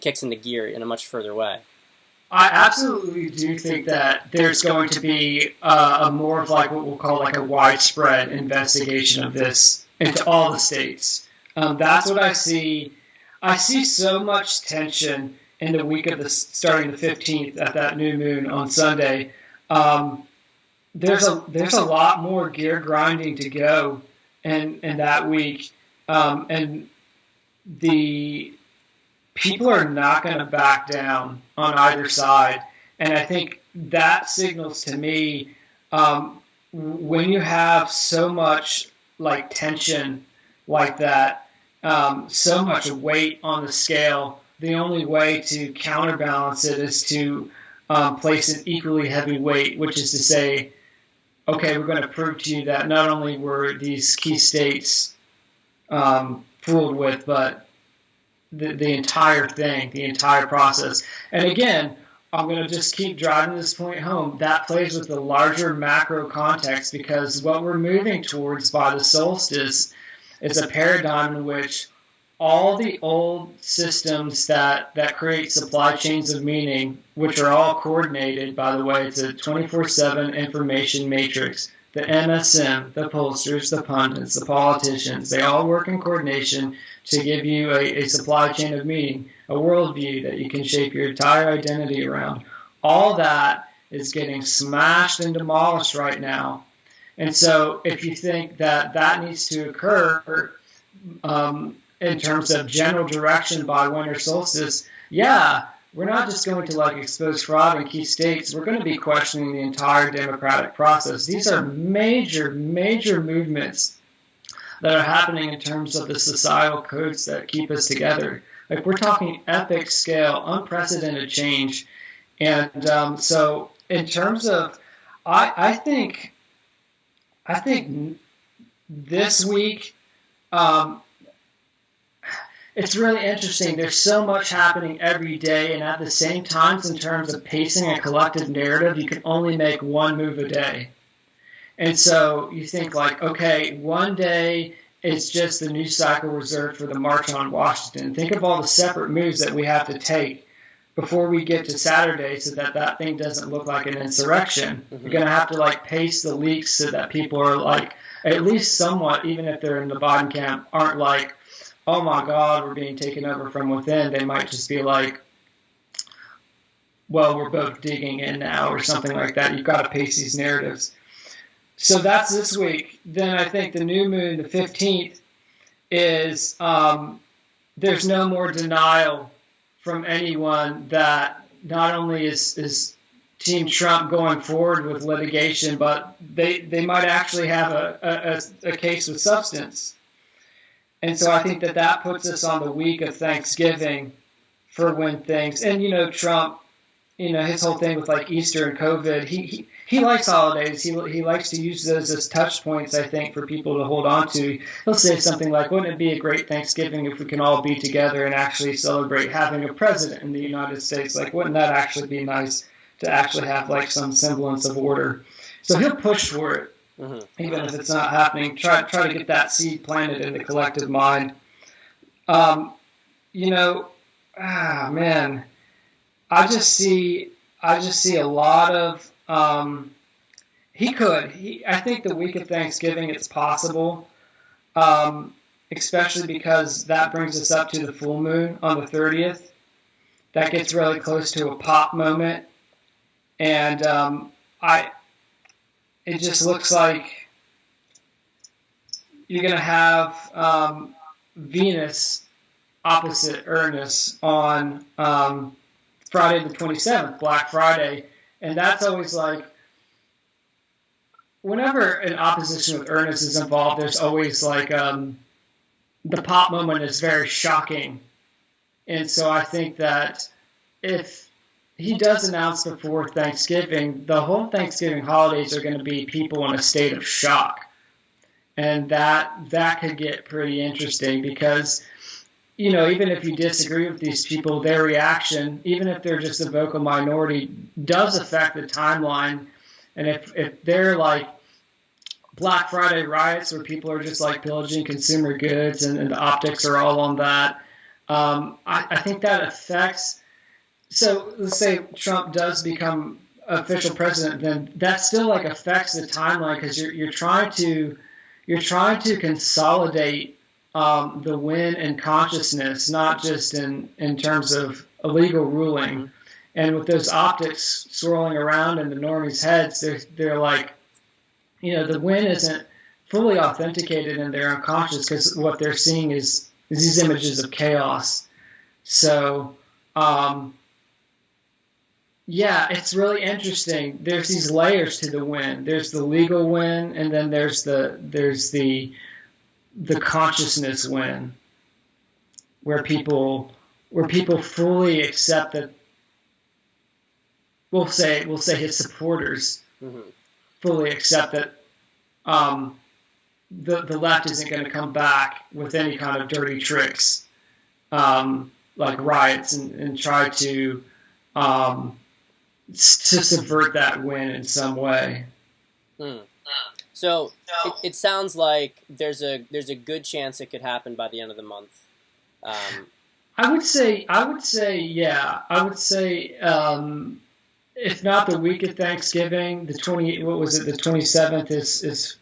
kicks into gear in a much further way. I absolutely do think that there's going to be a more of like what we'll call like a widespread investigation of this into all the states. That's what I see. I see so much tension in the week of starting the 15th at that new moon on Sunday. There's a lot more gear grinding to go in that week, and the people are not going to back down on either side. And I think that signals to me when you have so much like tension like that, so much weight on the scale, the only way to counterbalance it is to place an equally heavy weight, which is to say, okay, we're going to prove to you that not only were these key states fooled with, but the entire thing, the entire process. And again, I'm going to just keep driving this point home. That plays with the larger macro context, because what we're moving towards by the solstice is a paradigm in which all the old systems that create supply chains of meaning, which are all coordinated, by the way, it's a 24/7 information matrix. The MSM, the pollsters, the pundits, the politicians, they all work in coordination to give you a supply chain of meaning, a worldview that you can shape your entire identity around. All that is getting smashed and demolished right now. And so if you think that needs to occur in terms of general direction by winter solstice, we're not just going to expose fraud in key states. We're going to be questioning the entire democratic process. These are major, major movements that are happening in terms of the societal codes that keep us together. We're talking epic scale, unprecedented change. And so in terms of, I think this week, it's really interesting. There's so much happening every day, and at the same time, in terms of pacing a collective narrative, you can only make one move a day. And so you think okay, one day it's just the news cycle reserved for the March on Washington. Think of all the separate moves that we have to take before we get to Saturday so that thing doesn't look like an insurrection. Mm-hmm. You're going to have to pace the leaks so that people are at least somewhat, even if they're in the Biden camp, aren't oh my God, we're being taken over from within. They might just be well, we're both digging in now or something like that. You've got to pace these narratives. So that's this week. Then I think the new moon, the 15th, is there's no more denial from anyone that not only is Team Trump going forward with litigation, but they might actually have a case with substance. And so I think that puts us on the week of Thanksgiving for when things, and Trump, his whole thing with like Easter and COVID, he likes holidays. He likes to use those as touch points, I think, for people to hold on to. He'll say something like, wouldn't it be a great Thanksgiving if we can all be together and actually celebrate having a president in the United States? Like, wouldn't that actually be nice to actually have like some semblance of order? So he'll push for it, even if it's not happening. Try to get that seed planted in the collective mind. Man, I just see a lot of. I think the week of Thanksgiving it's possible, especially because that brings us up to the full moon on the 30th. That gets really close to a pop moment, and it just looks like you're going to have Venus opposite Uranus on Friday the 27th, Black Friday. And that's always like, whenever an opposition with Uranus is involved, there's always like the pop moment is very shocking. And so I think that if he does announce before Thanksgiving, the whole Thanksgiving holidays are going to be people in a state of shock. And that could get pretty interesting because, even if you disagree with these people, their reaction, even if they're just a vocal minority, does affect the timeline. And if they're like Black Friday riots where people are just like pillaging consumer goods and the optics are all on that, I think that affects. So let's say Trump does become official president, then that still like affects the timeline because you're trying to consolidate the win in consciousness, not just in terms of a legal ruling. And with those optics swirling around in the normies' heads, they're like, the win isn't fully authenticated in their unconscious because what they're seeing is these images of chaos. So, it's really interesting. There's these layers to the win. There's the legal win, and then there's the consciousness win, where people fully accept that. We'll say his supporters fully accept that the left isn't going to come back with any kind of dirty tricks, like riots and try to subvert that win in some way. So it sounds like there's a good chance it could happen by the end of the month. I would say, yeah. I would say, if not the week of Thanksgiving, the 27th is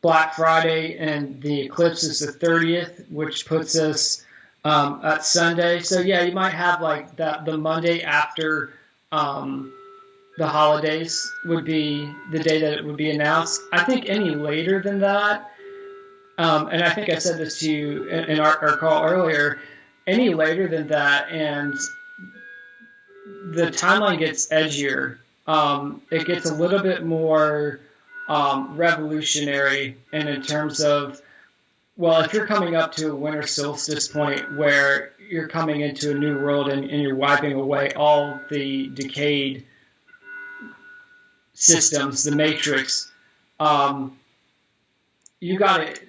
Black Friday, and the eclipse is the 30th, which puts us at Sunday. So yeah, you might have like the Monday after the holidays would be the day that it would be announced. I think any later than that, and I think I said this to you in our call earlier, any later than that, and the timeline gets edgier. It gets a little bit more revolutionary, and in terms of, if you're coming up to a winter solstice point where you're coming into a new world and you're wiping away all the decayed systems, the matrix, you got it.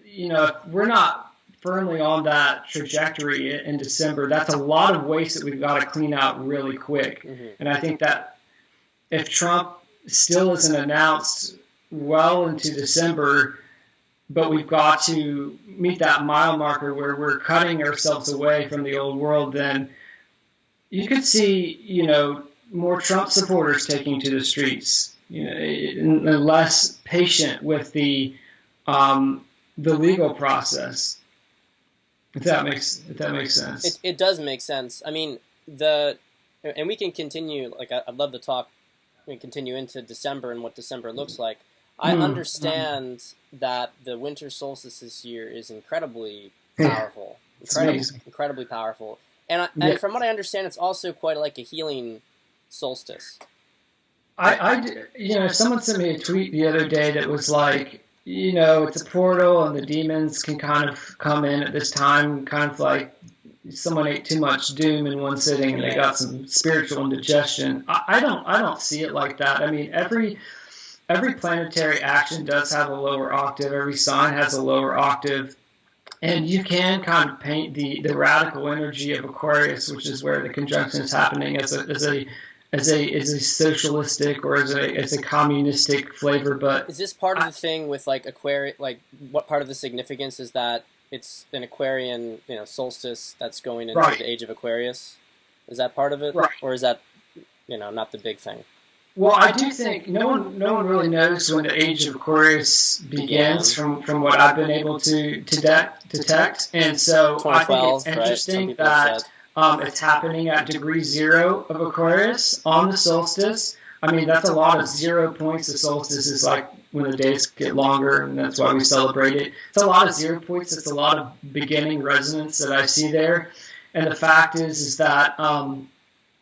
If we're not firmly on that trajectory in December, that's a lot of waste that we've got to clean out really quick. And I think that if Trump still isn't announced well into December, but we've got to meet that mile marker where we're cutting ourselves away from the old world, then you could see, more Trump supporters taking to the streets, and less patient with the legal process. If that makes sense. It does make sense. I mean, and we can continue. Like, I'd love to talk. We can continue into December and what December looks like. I understand that the winter solstice this year is incredibly powerful, incredibly powerful. And from what I understand, it's also quite like a healing solstice. Someone sent me a tweet the other day that was like, it's a portal and the demons can kind of come in at this time, kind of like, someone ate too much doom in one sitting and they got some spiritual indigestion. I don't see it like that. I mean, every planetary action does have a lower octave. Every sign has a lower octave. And you can kind of paint the radical energy of Aquarius, which is where the conjunction is happening, as a socialistic or as a communistic flavor. But is this part of the thing with like Aquarius? Like, what part of the significance is that it's an Aquarian, solstice that's going into the age of Aquarius? Is that part of it, or is that, not the big thing? Well, I do think no one really knows when the age of Aquarius begins from what I've been able to detect, and so I think it's interesting that it's happening at degree 0 of Aquarius on the solstice. I mean, that's a lot of 0 points. The solstice is like when the days get longer, and that's why we celebrate it. It's a lot of 0 points. It's a lot of beginning resonance that I see there, and the fact is that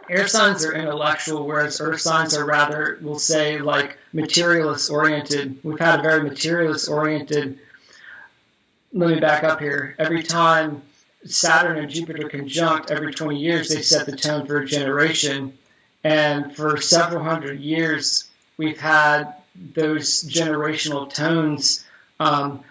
air signs are intellectual, whereas earth signs are rather, we'll say, like materialist-oriented. We've had a very materialist-oriented. Let me back up here. Every time Saturn and Jupiter conjunct, every 20 years, they set the tone for a generation. And for several hundred years, we've had those generational tones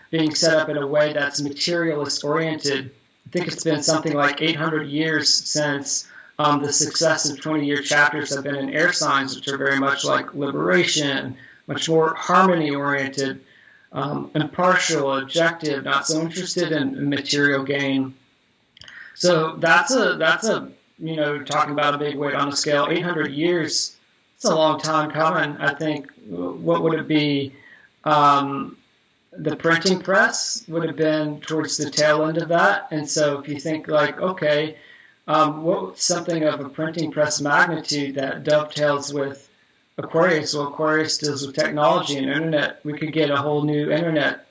being set up in a way that's materialist-oriented. I think it's been something like 800 years since the successive 20-year chapters have been in air signs, which are very much like liberation, much more harmony-oriented, impartial, objective, not so interested in material gain. So that's a talking about a big weight on the scale. 800 years, it's a long time coming. I think, what would it be? The printing press would have been towards the tail end of that. And so if you think like, okay, what something of a printing press magnitude that dovetails with Aquarius? Well, Aquarius deals with technology and internet. We could get a whole new internet.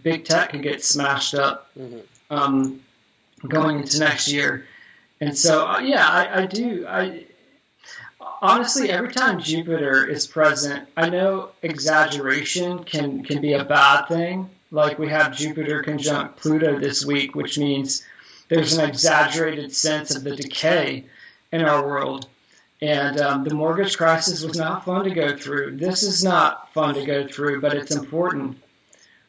Big tech could get smashed up going into next year. And so, I do. Honestly, every time Jupiter is present, I know exaggeration can be a bad thing. Like we have Jupiter conjunct Pluto this week, which means there's an exaggerated sense of the decay in our world. And the mortgage crisis was not fun to go through. This is not fun to go through, but it's important.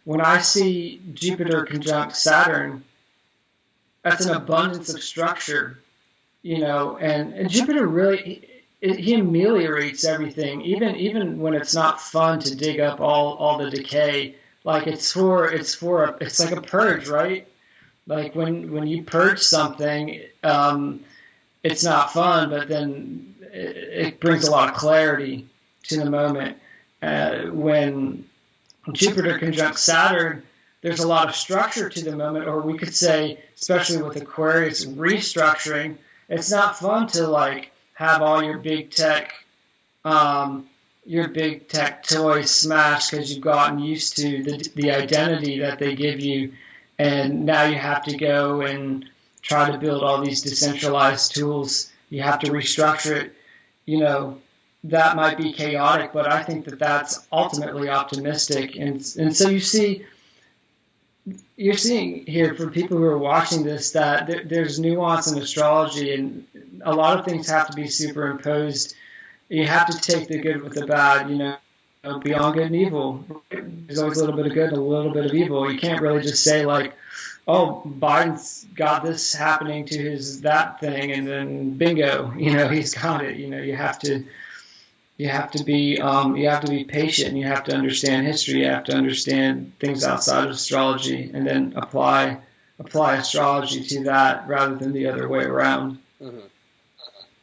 When I see Jupiter conjunct Saturn, that's an abundance of structure, and Jupiter really, he ameliorates everything, even when it's not fun to dig up all the decay. Like it's like a purge, right? Like when you purge something, it's not fun, but then it brings a lot of clarity to the moment. When Jupiter conjunct Saturn, there's a lot of structure to the moment, or we could say, especially with Aquarius, restructuring. It's not fun to like have all your big tech toys smashed because you've gotten used to the identity that they give you, and now you have to go and try to build all these decentralized tools. You have to restructure it. That might be chaotic, but I think that that's ultimately optimistic. And so you're seeing here, for people who are watching this, that there's nuance in astrology, and a lot of things have to be superimposed. You have to take the good with the bad, beyond good and evil. There's always a little bit of good and a little bit of evil. You can't really just say like, oh, Biden's got this happening to his that thing, and then bingo, he's got it. You have to be patient, and you have to understand history. You have to understand things outside of astrology, and then apply astrology to that rather than the other way around. Mm-hmm.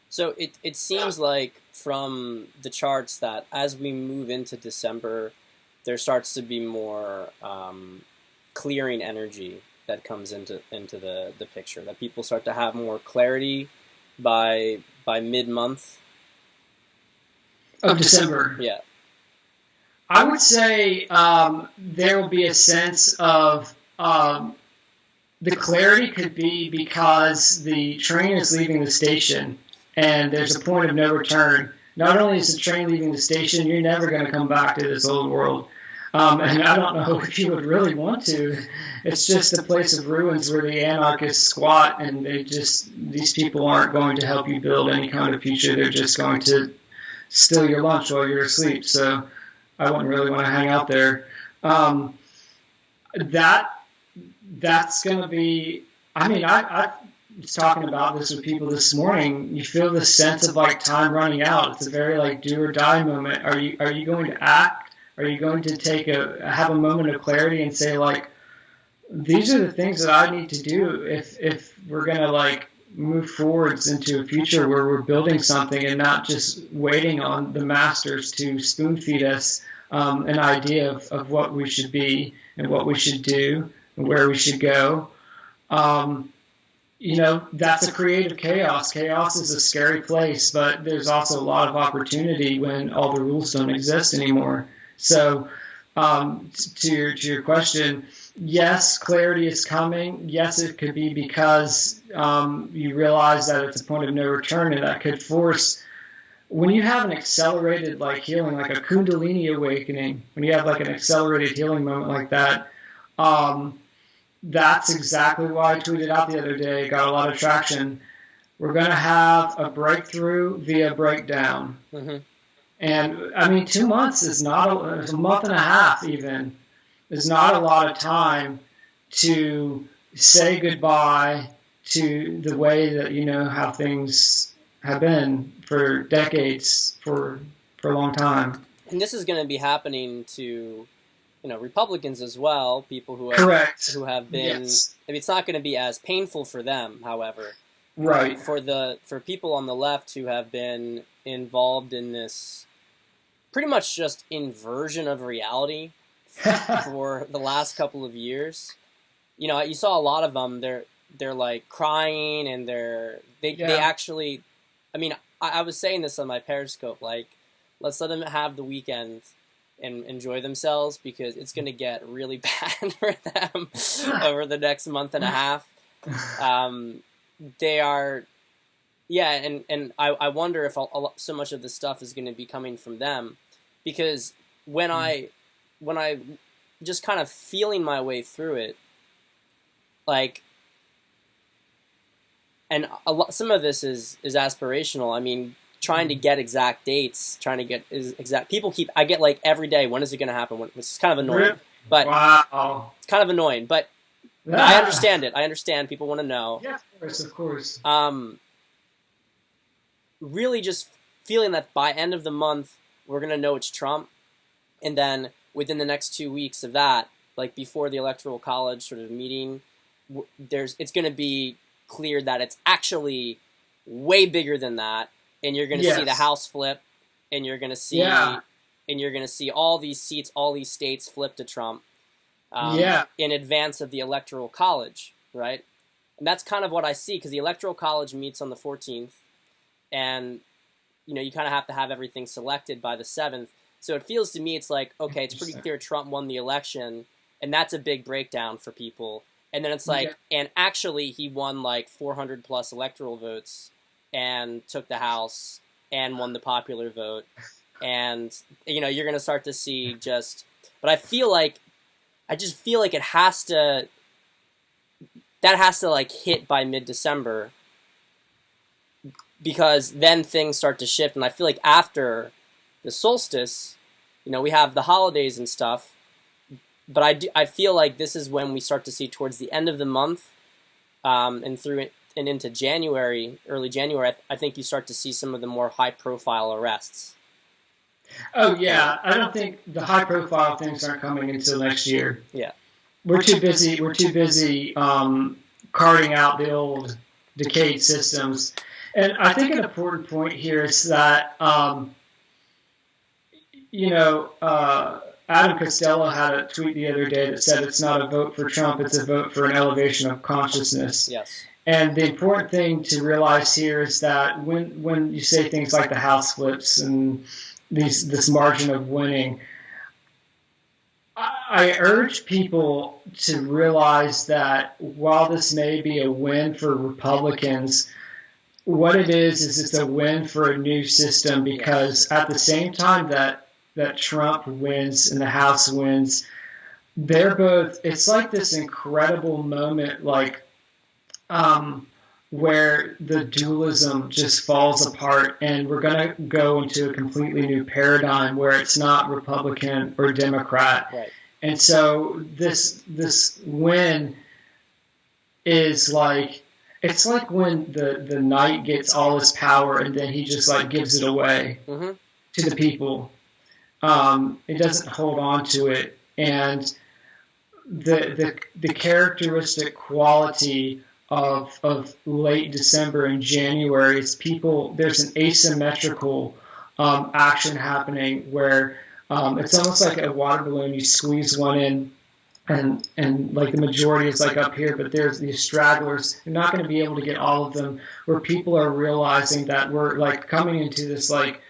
So it seems like from the charts that as we move into December, there starts to be more clearing energy that comes into the picture. That people start to have more clarity by mid-month. Of December. Yeah. I would say there will be a sense of the clarity could be because the train is leaving the station and there's a point of no return. Not only is the train leaving the station, you're never going to come back to this old world. And I don't know if you would really want to. It's just a place of ruins where the anarchists squat, and these people aren't going to help you build any kind of future. They're just going to steal your lunch while you're asleep. So I wouldn't really want to hang out there. That's going to be, I was talking about this with people this morning. You feel this sense of like time running out. It's a very like do or die moment. Are you going to act? Are you going to have a moment of clarity and say like, these are the things that I need to do if we're going to like move forwards into a future where we're building something and not just waiting on the masters to spoon feed us an idea of what we should be and what we should do and where we should go. That's a creative chaos. Chaos is a scary place, but there's also a lot of opportunity when all the rules don't exist anymore. So to your question, yes, clarity is coming. Yes, it could be because you realize that it's a point of no return, and that could force, when you have an accelerated like healing, like a Kundalini awakening, when you have like an accelerated healing moment like that, that's exactly why I tweeted out the other day, got a lot of traction. We're going to have a breakthrough via breakdown. Mm-hmm. And 2 months is not a month and a half even, is not a lot of time to say goodbye to the way that how things have been for decades, for a long time. And this is going to be happening to Republicans as well, people who have, correct, who have been. Yes. It's not going to be as painful for them, however. Right. For people on the left who have been involved in this pretty much just inversion of reality for the last couple of years. You saw a lot of them. They're like crying, and they actually. I was saying this on my Periscope. Like, let's let them have the weekend and enjoy themselves, because it's going to get really bad for them over the next month and a half. They are, and I wonder if so much of this stuff is going to be coming from them, because when I just kind of feeling my way through it, like, and some of this is aspirational. Trying to get exact dates, trying to get exact. I get like every day, when is it going to happen? Which is kind of annoying. But wow, it's kind of annoying. But I understand it. I understand people want to know. Yeah, of course. Really, just feeling that by end of the month we're going to know it's Trump, and then within the next 2 weeks of that, like before the Electoral College sort of meeting, it's going to be clear that it's actually way bigger than that. And you're going to see the House flip, and you're going to see, all these seats, all these states flip to Trump, in advance of the Electoral College, right? And that's kind of what I see, because the Electoral College meets on the 14th, and you kind of have to have everything selected by the 7th. So it feels to me it's like, okay, it's pretty clear Trump won the election, and that's a big breakdown for people. And then it's like, and actually he won like 400 plus electoral votes, and took the House and won the popular vote. And, you're going to start to see but I just feel like it has to like hit by mid-December, because then things start to shift. And I feel like after the solstice, we have the holidays and stuff, but I feel like this is when we start to see towards the end of the month, and through it, and into January, early January, I think you start to see some of the more high-profile arrests. Oh, yeah. I don't think the high-profile things aren't coming until next year. Yeah. We're too busy carting out the old decayed systems. And I think an important point here is that, Adam Costello had a tweet the other day that said it's not a vote for Trump, it's a vote for an elevation of consciousness. Yes. And the important thing to realize here is that when you say things like the House flips and this margin of winning, I urge people to realize that while this may be a win for Republicans, what it is it's a win for a new system, because at the same time that that Trump wins and the House wins, it's like this incredible moment, like, where the dualism just falls apart, and we're going to go into a completely new paradigm where it's not Republican or Democrat. Right. And so this win is like, it's like when the knight gets all his power and then he just like gives it away to the people. It doesn't hold on to it, and the characteristic quality of late December and January is there's an asymmetrical action happening where it's almost like a water balloon. You squeeze one in, and like the majority is like up here, but there's these stragglers. You're not going to be able to get all of them, where people are realizing that we're like coming into this like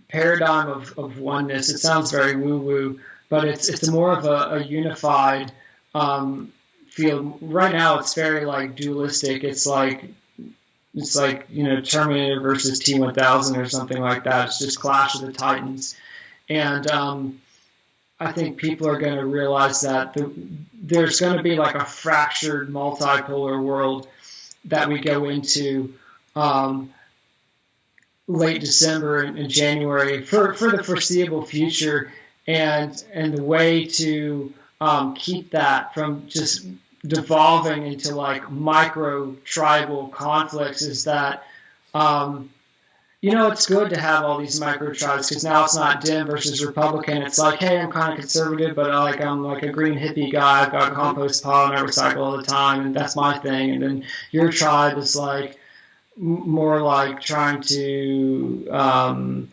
paradigm of oneness. It sounds very woo-woo, but it's more of a unified field. Right now it's very like dualistic. It's like Terminator versus T-1000 or something like that. It's just Clash of the Titans. And I think people are going to realize that there's going to be like a fractured multipolar world that we go into late December and January for the foreseeable future. And the way to keep that from just devolving into like micro tribal conflicts is that it's good to have all these micro tribes, because now it's not Dem versus Republican. It's like, hey, I'm kind of conservative, but I'm like a green hippie guy. I've got a compost pile and I recycle all the time, and that's my thing. And then your tribe is like more like trying to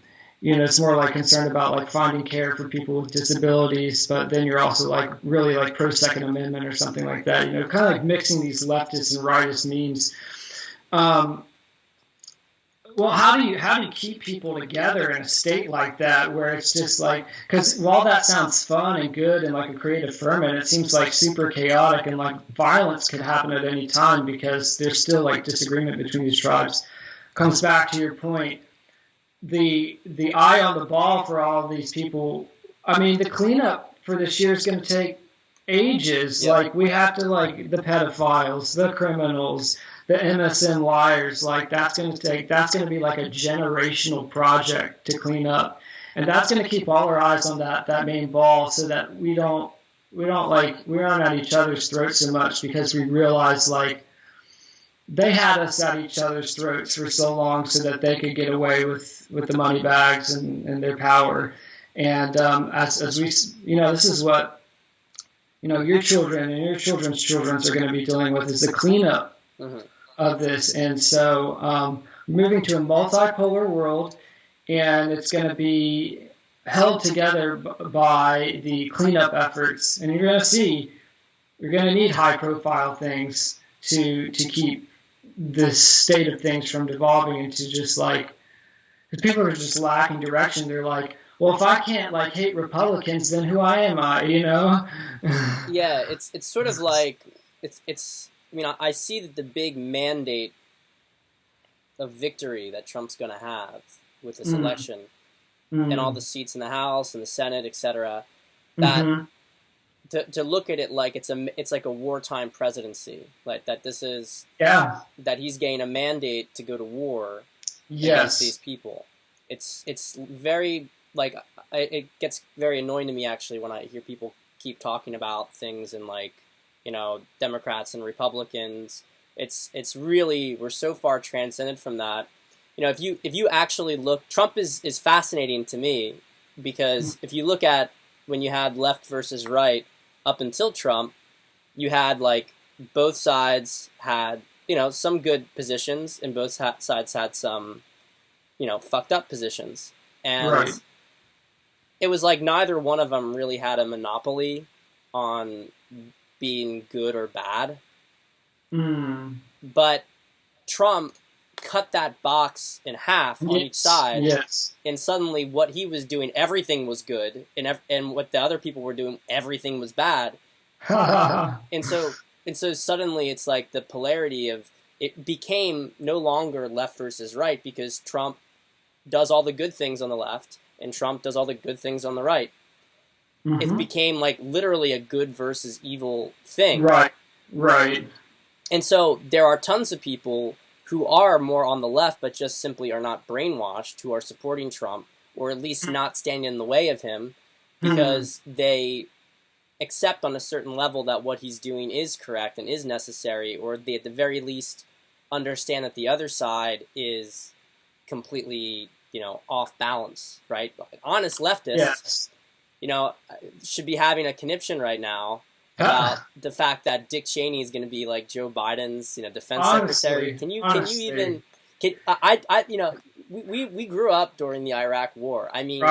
it's more like concerned about like finding care for people with disabilities, but then you're also like really like pro Second Amendment or something like that. Kind of like mixing these leftist and rightist memes. Well, how do you keep people together in a state like that, where it's just like, because while that sounds fun and good and like a creative ferment, it seems like super chaotic, and like violence could happen at any time because there's still like disagreement between these tribes. Comes back to your point. The eye on the ball for all of these people. I mean, the cleanup for this year is going to take ages. Like, we have to, like, the pedophiles, the criminals, the MSM liars. Like, that's going to be like a generational project to clean up, and that's going to keep all our eyes on that main ball, so that we aren't at each other's throats so much, because we realize like they had us at each other's throats for so long so that they could get away with the money bags and their power. And as we, this is what, your children and your children's children are going to be dealing with, is the cleanup of this. And so moving to a multipolar world, and it's going to be held together by the cleanup efforts. And you're going to need high profile things to keep this state of things from devolving into just like, because people are just lacking direction. They're like, well, if I can't like hate Republicans, then who am I? Yeah, it's sort of like it's. I mean, I see that the big mandate of victory that Trump's going to have with this election and all the seats in the House and the Senate, etc. That to look at it like it's like a wartime presidency, like that this is that he's getting a mandate to go to war against these people. It's very like it gets very annoying to me actually when I hear people keep talking about things and like Democrats and Republicans. It's really, we're so far transcended from that. If you actually look, Trump is fascinating to me, because if you look at when you had left versus right up until Trump, you had like both sides had some good positions and both sides had some fucked up positions, and it was like neither one of them really had a monopoly on being good or bad. But Trump cut that box in half on each side, and suddenly what he was doing, everything was good, and what the other people were doing, everything was bad. and so suddenly it's like the polarity of it became no longer left versus right, because Trump does all the good things on the left and Trump does all the good things on the right. It became like literally a good versus evil thing. Right. And so there are tons of people who are more on the left, but just simply are not brainwashed, who are supporting Trump, or at least not standing in the way of him, because they accept on a certain level that what he's doing is correct and is necessary, or they at the very least understand that the other side is completely, off balance, right? Honest leftists, should be having a conniption right now about the fact that Dick Cheney is going to be like Joe Biden's, defense secretary. Can you even? We grew up during the Iraq War. I mean,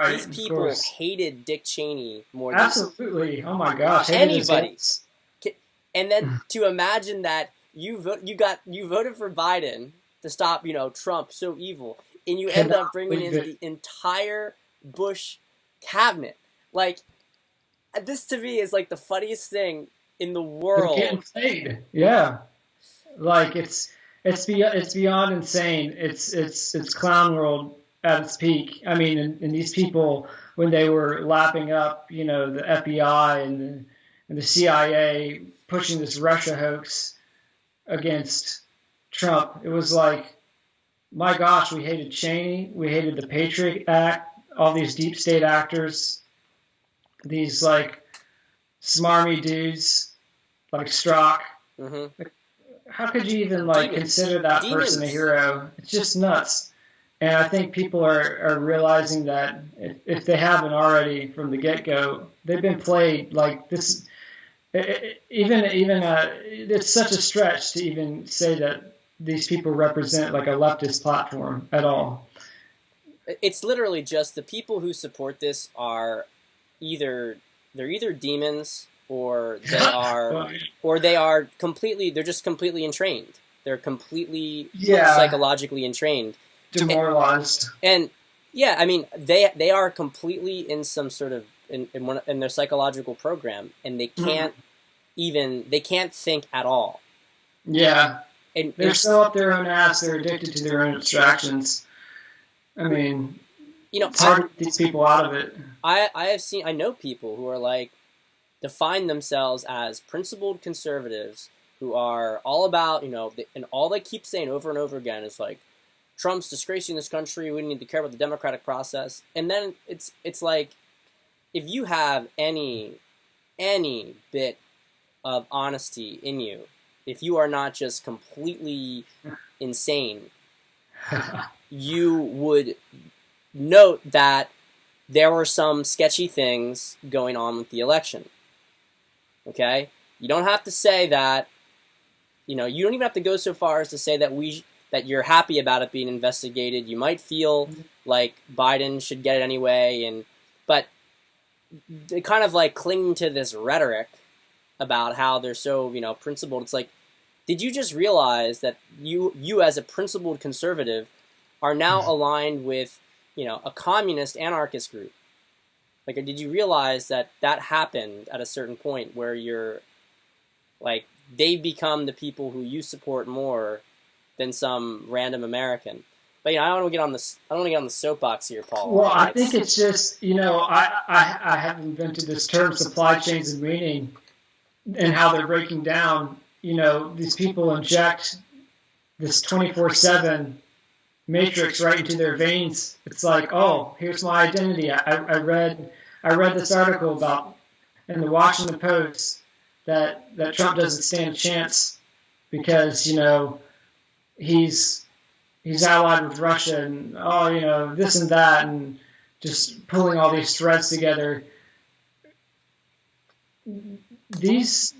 these people hated Dick Cheney more than absolutely. Oh my gosh, anybody. And then to imagine that you voted for Biden to stop, Trump, so evil, and you end up bringing in the entire Bush cabinet. Like, this to me is like the funniest thing in the world. Getting played. Yeah, like it's beyond insane. It's clown world at its peak. I mean, and these people, when they were lapping up, the FBI and the CIA pushing this Russia hoax against Trump, it was like, my gosh, we hated Cheney, we hated the Patriot Act, all these deep state actors, these like smarmy dudes like Strzok. How could you even consider that person a hero? It's just nuts. And I think people are realizing that if they haven't already from the get-go, they've been played like this. It's such a stretch to even say that these people represent like a leftist platform at all. It's literally just the people who support this are either demons, or they are completely entrained. They're completely psychologically entrained, demoralized. And I mean, they are completely in some sort of in their psychological program, and they can't think at all. Yeah, and they're so up their own ass. They're addicted to their own distractions. I mean, it's hard to get these people out of it. I know people who are like, define themselves as principled conservatives who are all about, and all they keep saying over and over again is like, Trump's disgracing this country, we need to care about the democratic process. And then it's like, if you have any bit of honesty in you, if you are not just completely insane, you would note that there were some sketchy things going on with the election. Okay? You don't have to say that, you don't even have to go so far as to say that you're happy about it being investigated. You might feel like Biden should get it anyway, but they kind of like cling to this rhetoric about how they're so, principled. It's like, did you just realize that you as a principled conservative are now aligned with, a communist anarchist group? Like, did you realize that happened at a certain point where you're, like, they become the people who you support more than some random American? But I don't want to get on the soapbox here, Paul. Well, I think it's just, I have invented this term, supply chains of meaning, and how they're breaking down. These people inject this 24/7 matrix right into their veins. It's like, oh, here's my identity. I read this article about in the Washington Post that Trump doesn't stand a chance because he's allied with Russia and this and that, and just pulling all these threads together. These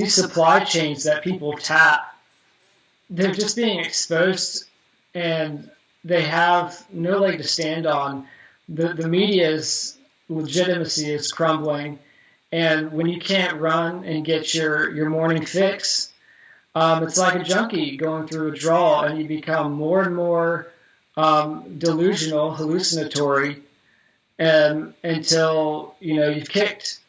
supply chains that people tap, they're just being exposed, and they have no leg to stand on. The media's legitimacy is crumbling, and when you can't run and get your morning fix, it's like a junkie going through a withdrawal, and you become more and more delusional, hallucinatory, until you've kicked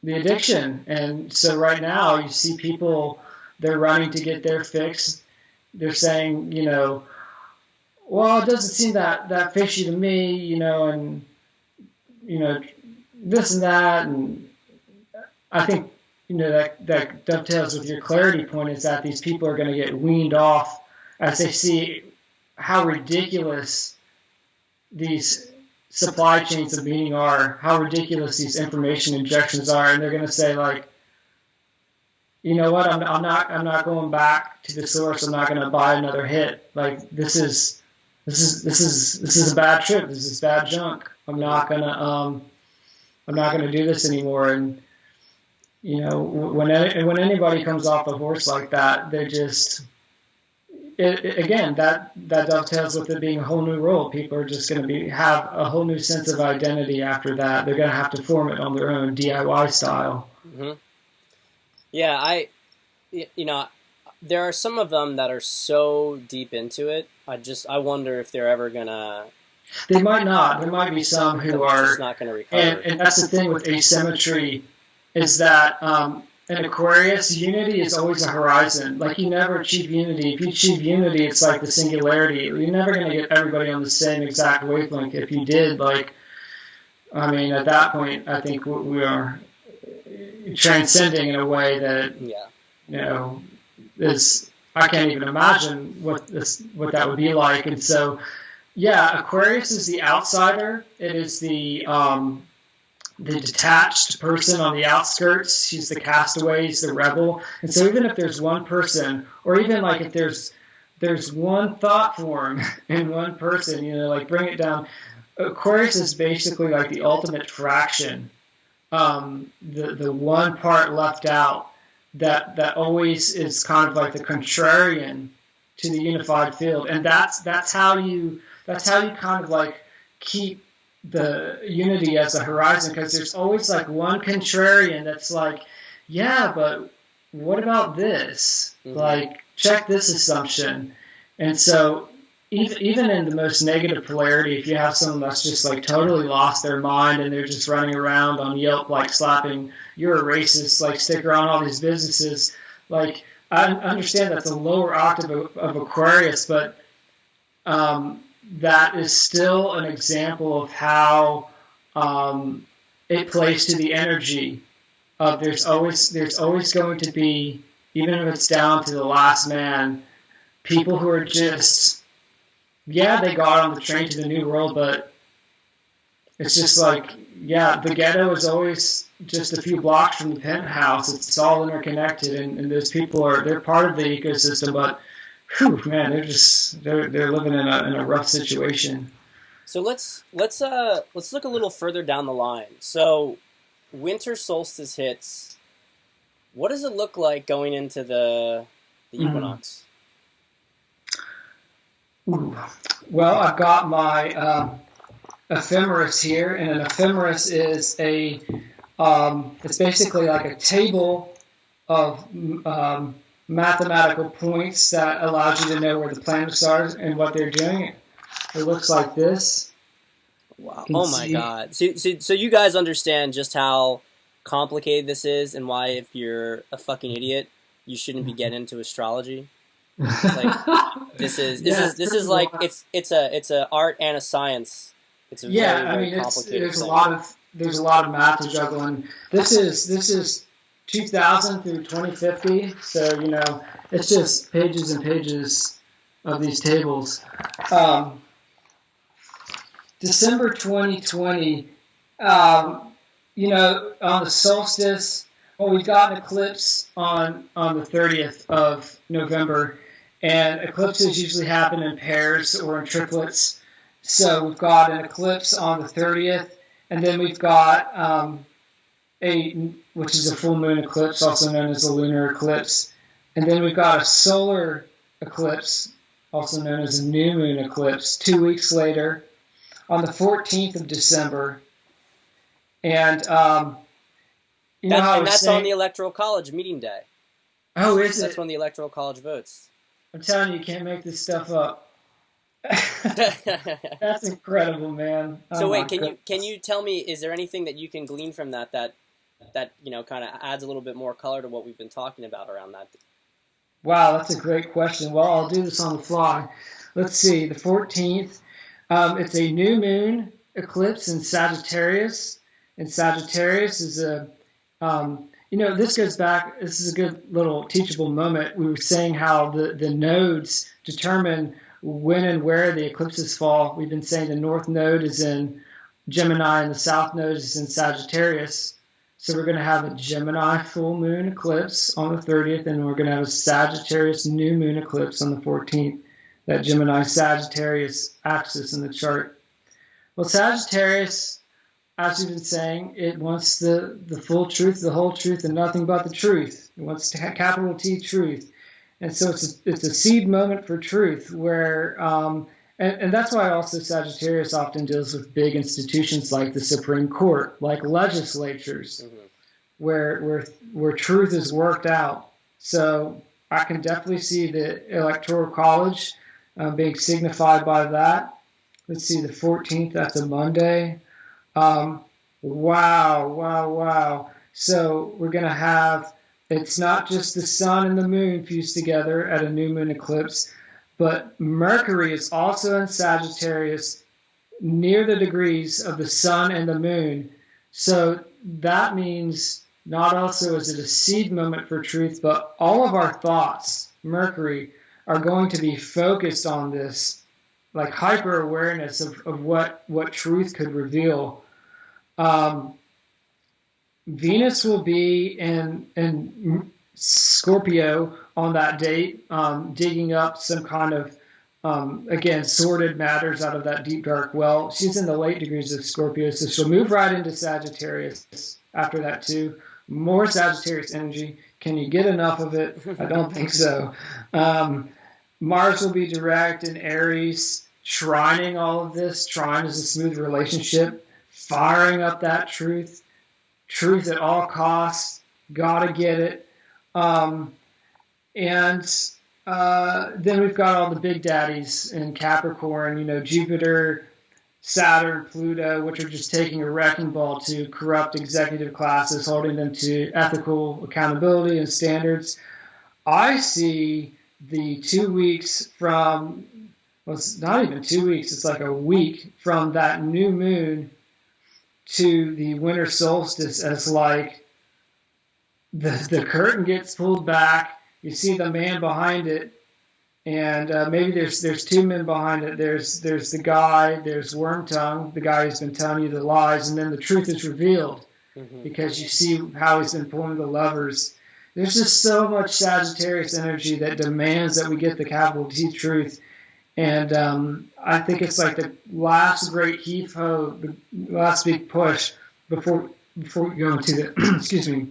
the addiction. And so right now you see people, they're running to get their fix. They're saying, well, it doesn't seem that fishy to me, and this and that, and I think that dovetails with your clarity point, is that these people are going to get weaned off as they see how ridiculous these supply chains of meaning are, how ridiculous these information injections are, and they're going to say, like, you know what, I'm not going back to the source. I'm not going to buy another hit. Like, this is a bad trip. This is bad junk. I'm not gonna do this anymore. And when anybody comes off the horse like that, they're just again, that dovetails with it being a whole new role. People are just going to have a whole new sense of identity after that. They're going to have to form it on their own DIY style. Mm-hmm. Yeah, there are some of them that are so deep into it. I wonder if they're ever gonna. They might not. There might be some who are just not gonna recover. And that's the thing with asymmetry, is that in Aquarius, unity is always a horizon. Like, you never achieve unity. If you achieve unity, it's like the singularity. You're never going to get everybody on the same exact wavelength. If you did, at that point, I think we are transcending in a way that, is, I can't even imagine what that would be like. And so, Aquarius is the outsider. It is the detached person on the outskirts. He's the castaway. He's the rebel. And so even if there's one person, or even like if there's one thought form in one person, bring it down. Aquarius is basically like the ultimate fraction, the one part left out that always is kind of like the contrarian to the unified field. And that's how you kind of like keep the unity as a horizon, because there's always like one contrarian that's like, yeah, but what about this? Mm-hmm. Like, check this assumption. And so even in the most negative polarity, if you have someone that's just like totally lost their mind and they're just running around on Yelp like slapping, you're a racist, like, stick around all these businesses, like, I understand that's a lower octave of Aquarius, but that is still an example of how it plays to the energy of there's always going to be, even if it's down to the last man, people who are just, they got on the train to the new world, but it's just like, the ghetto is always just a few blocks from the penthouse. It's all interconnected, and those people they're part of the ecosystem, but whew, man, they're living in a rough situation. So let's look a little further down the line. So winter solstice hits. What does it look like going into the equinox? Ooh. Well, I've got my ephemeris here, and an ephemeris is it's basically like a table of mathematical points that allows you to know where the planets are and what they're doing. It looks like this. Wow! Oh my God! So you guys understand just how complicated this is, and why, if you're a fucking idiot, you shouldn't be getting into astrology. Like, this is like it's a art and a science. It's a very complicated thing. There's a lot of math to juggle, and this is 2000 through 2050, so it's just pages and pages of these tables. December 2020, on the solstice, we've got an eclipse on the 30th of November, and eclipses usually happen in pairs or in triplets. So we've got an eclipse on the 30th, and then we've got which is a full moon eclipse, also known as a lunar eclipse. And then we've got a solar eclipse, also known as a new moon eclipse, 2 weeks later, on the 14th of December. And that's on the Electoral College meeting day. Oh, is it? That's when the Electoral College votes. I'm telling you can't make this stuff up. That's incredible, man. So wait, can you tell me, is there anything that you can glean from that kind of adds a little bit more color to what we've been talking about around that? Wow, that's a great question. Well, I'll do this on the fly. Let's see, the 14th. It's a new moon eclipse in Sagittarius. And Sagittarius is this goes back, this is a good little teachable moment. We were saying how the nodes determine when and where the eclipses fall. We've been saying the north node is in Gemini and the south node is in Sagittarius. So we're going to have a Gemini full moon eclipse on the 30th, and we're going to have a Sagittarius new moon eclipse on the 14th. That Gemini-Sagittarius axis in the chart. Well, Sagittarius, as we've been saying, it wants the full truth, the whole truth, and nothing but the truth. It wants to have capital T truth. And so it's a seed moment for truth where, and that's why also Sagittarius often deals with big institutions like the Supreme Court, like legislatures, where truth is worked out. So I can definitely see the Electoral College being signified by that. Let's see, the 14th, that's a Monday. Wow. So we're going to have, it's not just the sun and the moon fused together at a new moon eclipse, but Mercury is also in Sagittarius near the degrees of the sun and the moon. So that means not also is it a seed moment for truth, but all of our thoughts, Mercury, are going to be focused on this, like hyper awareness of what truth could reveal. Venus will be in Scorpio on that date, digging up some kind of, again, sordid matters out of that deep dark well. She's in the late degrees of Scorpio, so she'll move right into Sagittarius after that too. More Sagittarius energy. Can you get enough of it? I don't think so. Mars will be direct in Aries, trining all of this. Trine is a smooth relationship, firing up that truth at all costs, gotta get it. And then we've got all the big daddies in Capricorn, Jupiter, Saturn, Pluto, which are just taking a wrecking ball to corrupt executive classes, holding them to ethical accountability and standards. I see the 2 weeks from, well, it's not even 2 weeks, it's like a week from that new moon to the winter solstice as like the curtain gets pulled back, you see the man behind it, and maybe there's two men behind it. There's the guy, there's Wormtongue, the guy who's been telling you the lies, and then the truth is revealed because you see how he's been pulling the levers. There's just so much Sagittarius energy that demands that we get the capital T truth. And I think it's like the last great heave-ho, the last big push before we go into the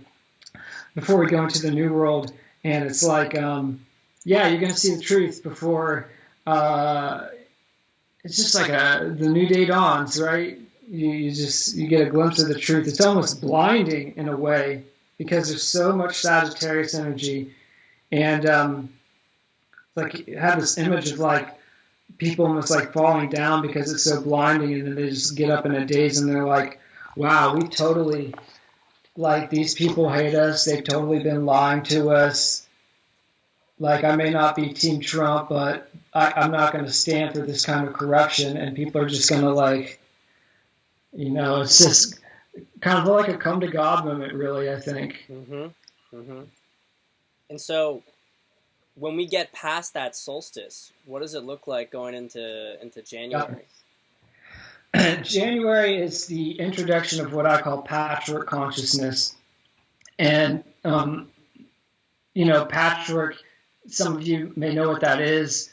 before we go into the new world. And it's like, you're going to see the truth before it's just like the new day dawns, right? You get a glimpse of the truth. It's almost blinding in a way because there's so much Sagittarius energy, and like you have this image of like people almost like falling down because it's so blinding, and then they just get up in a daze and they're like, wow, we totally, like, these people hate us, they've totally been lying to us. Like, I may not be Team Trump, but I'm not going to stand for this kind of corruption, and people are just going to, like, it's just kind of like a come to God moment, really, I think. And so when we get past that solstice, what does it look like going into January? January is the introduction of what I call patchwork consciousness. And, patchwork, some of you may know what that is.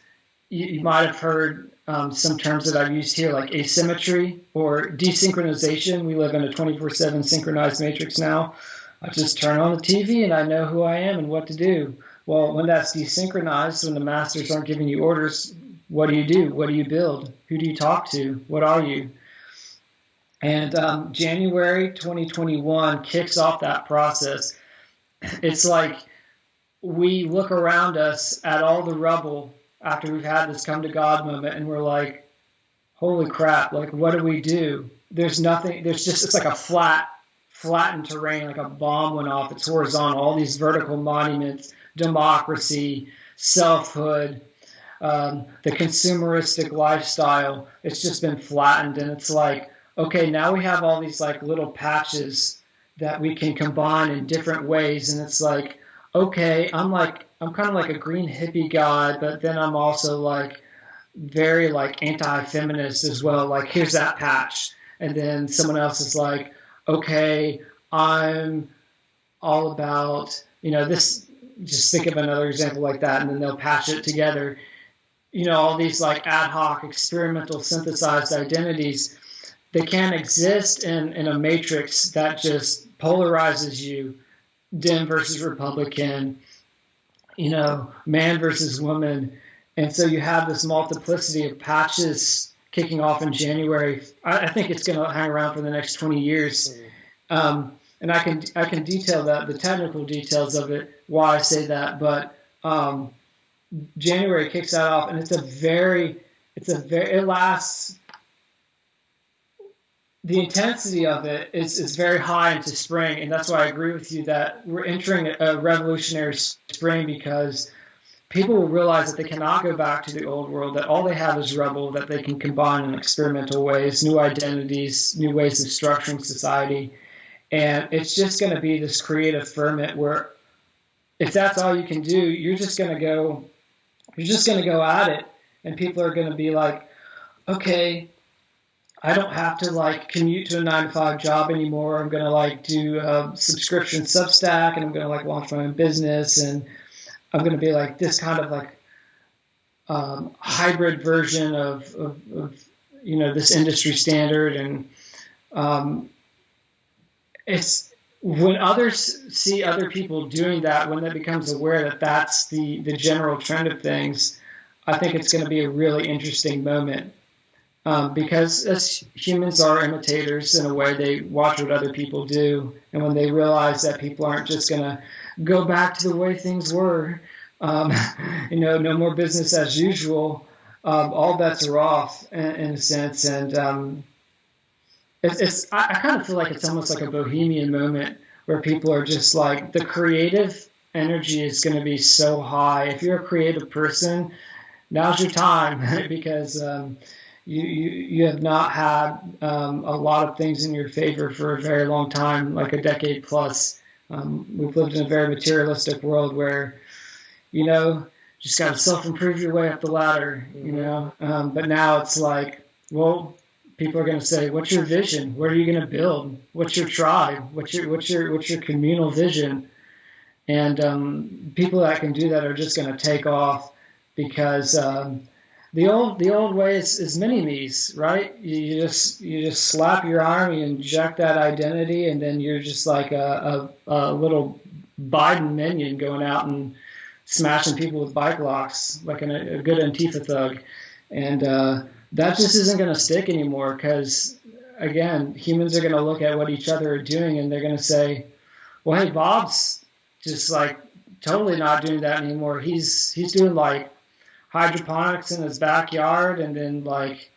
You might have heard some terms that I've used here, like asymmetry or desynchronization. We live in a 24/7 synchronized matrix now. I just turn on the TV and I know who I am and what to do. Well, when that's desynchronized, when the masters aren't giving you orders, what do you do? What do you build? Who do you talk to? What are you? And January 2021 kicks off that process. It's like we look around us at all the rubble after we've had this come to God moment, and we're like, holy crap, like, what do we do? There's nothing, it's like a flattened terrain, like a bomb went off. It's horizontal, all these vertical monuments, democracy, selfhood, the consumeristic lifestyle. It's just been flattened, and it's like, okay, now we have all these like little patches that we can combine in different ways, and it's like, okay, I'm kind of like a green hippie guy, but then I'm also like very like anti-feminist as well. Like, here's that patch, and then someone else is like, okay, I'm all about, this. Just think of another example like that, and then they'll patch it together. All these like ad hoc, experimental, synthesized identities, they can't exist in a matrix that just polarizes you, Dem versus Republican, man versus woman. And so you have this multiplicity of patches kicking off in January. I think it's going to hang around for the next 20 years. And I can detail that, the technical details of it, why I say that. But January kicks that off, and it lasts. The intensity of it is very high into spring, and that's why I agree with you that we're entering a revolutionary spring, because people will realize that they cannot go back to the old world, that all they have is rubble, that they can combine in experimental ways, new identities, new ways of structuring society. And it's just going to be this creative ferment where if that's all you can do, you're just going to go at it. And people are going to be like, okay, I don't have to like commute to a 9-to-5 job anymore. I'm going to like do a subscription Substack, and I'm going to like launch my own business, and I'm going to be like this kind of like hybrid version of this industry standard. And it's when others see other people doing that, when that becomes aware that that's the general trend of things, I think it's going to be a really interesting moment. Because as humans are imitators in a way, they watch what other people do. And when they realize that people aren't just going to go back to the way things were, no more business as usual, all bets are off in a sense. And I kind of feel like it's almost like a bohemian moment where people are just like, the creative energy is going to be so high. If you're a creative person, now's your time, because you have not had a lot of things in your favor for a very long time, like a decade plus. We've lived in a very materialistic world where, just got to self-improve your way up the ladder, but now it's like, well, people are going to say, what's your vision? What are you going to build? What's your tribe? What's your communal vision? And people that can do that are just going to take off, because the old way is mini-me's, right? You just slap your arm, you inject that identity, and then you're just like a little Biden minion going out and smashing people with bike locks, like a good Antifa thug. And that just isn't going to stick anymore, because, again, humans are going to look at what each other are doing, and they're going to say, well, hey, Bob's just like totally not doing that anymore. He's doing like hydroponics in his backyard, and then like,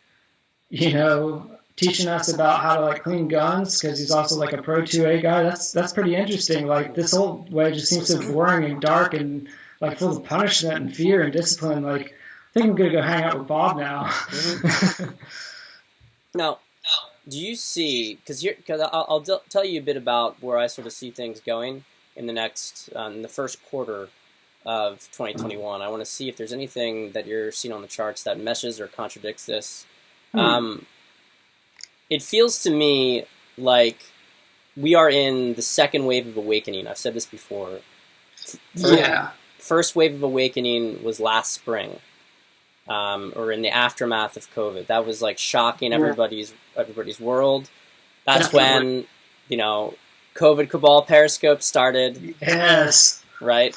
teaching us about how to like clean guns, because he's also like a pro 2A guy. That's pretty interesting. Like, this whole way just seems so boring and dark and like full of punishment and fear and discipline. Like, I think I'm gonna go hang out with Bob now. Now, do you see, because I'll tell you a bit about where I sort of see things going in the first quarter of 2021. I want to see if there's anything that you're seeing on the charts that meshes or contradicts this. It feels to me like we are in the second wave of awakening. I've said this before. First wave of awakening was last spring, or in the aftermath of COVID. That was like shocking everybody's world. That's when, COVID Cabal Periscope started. Yes. Right?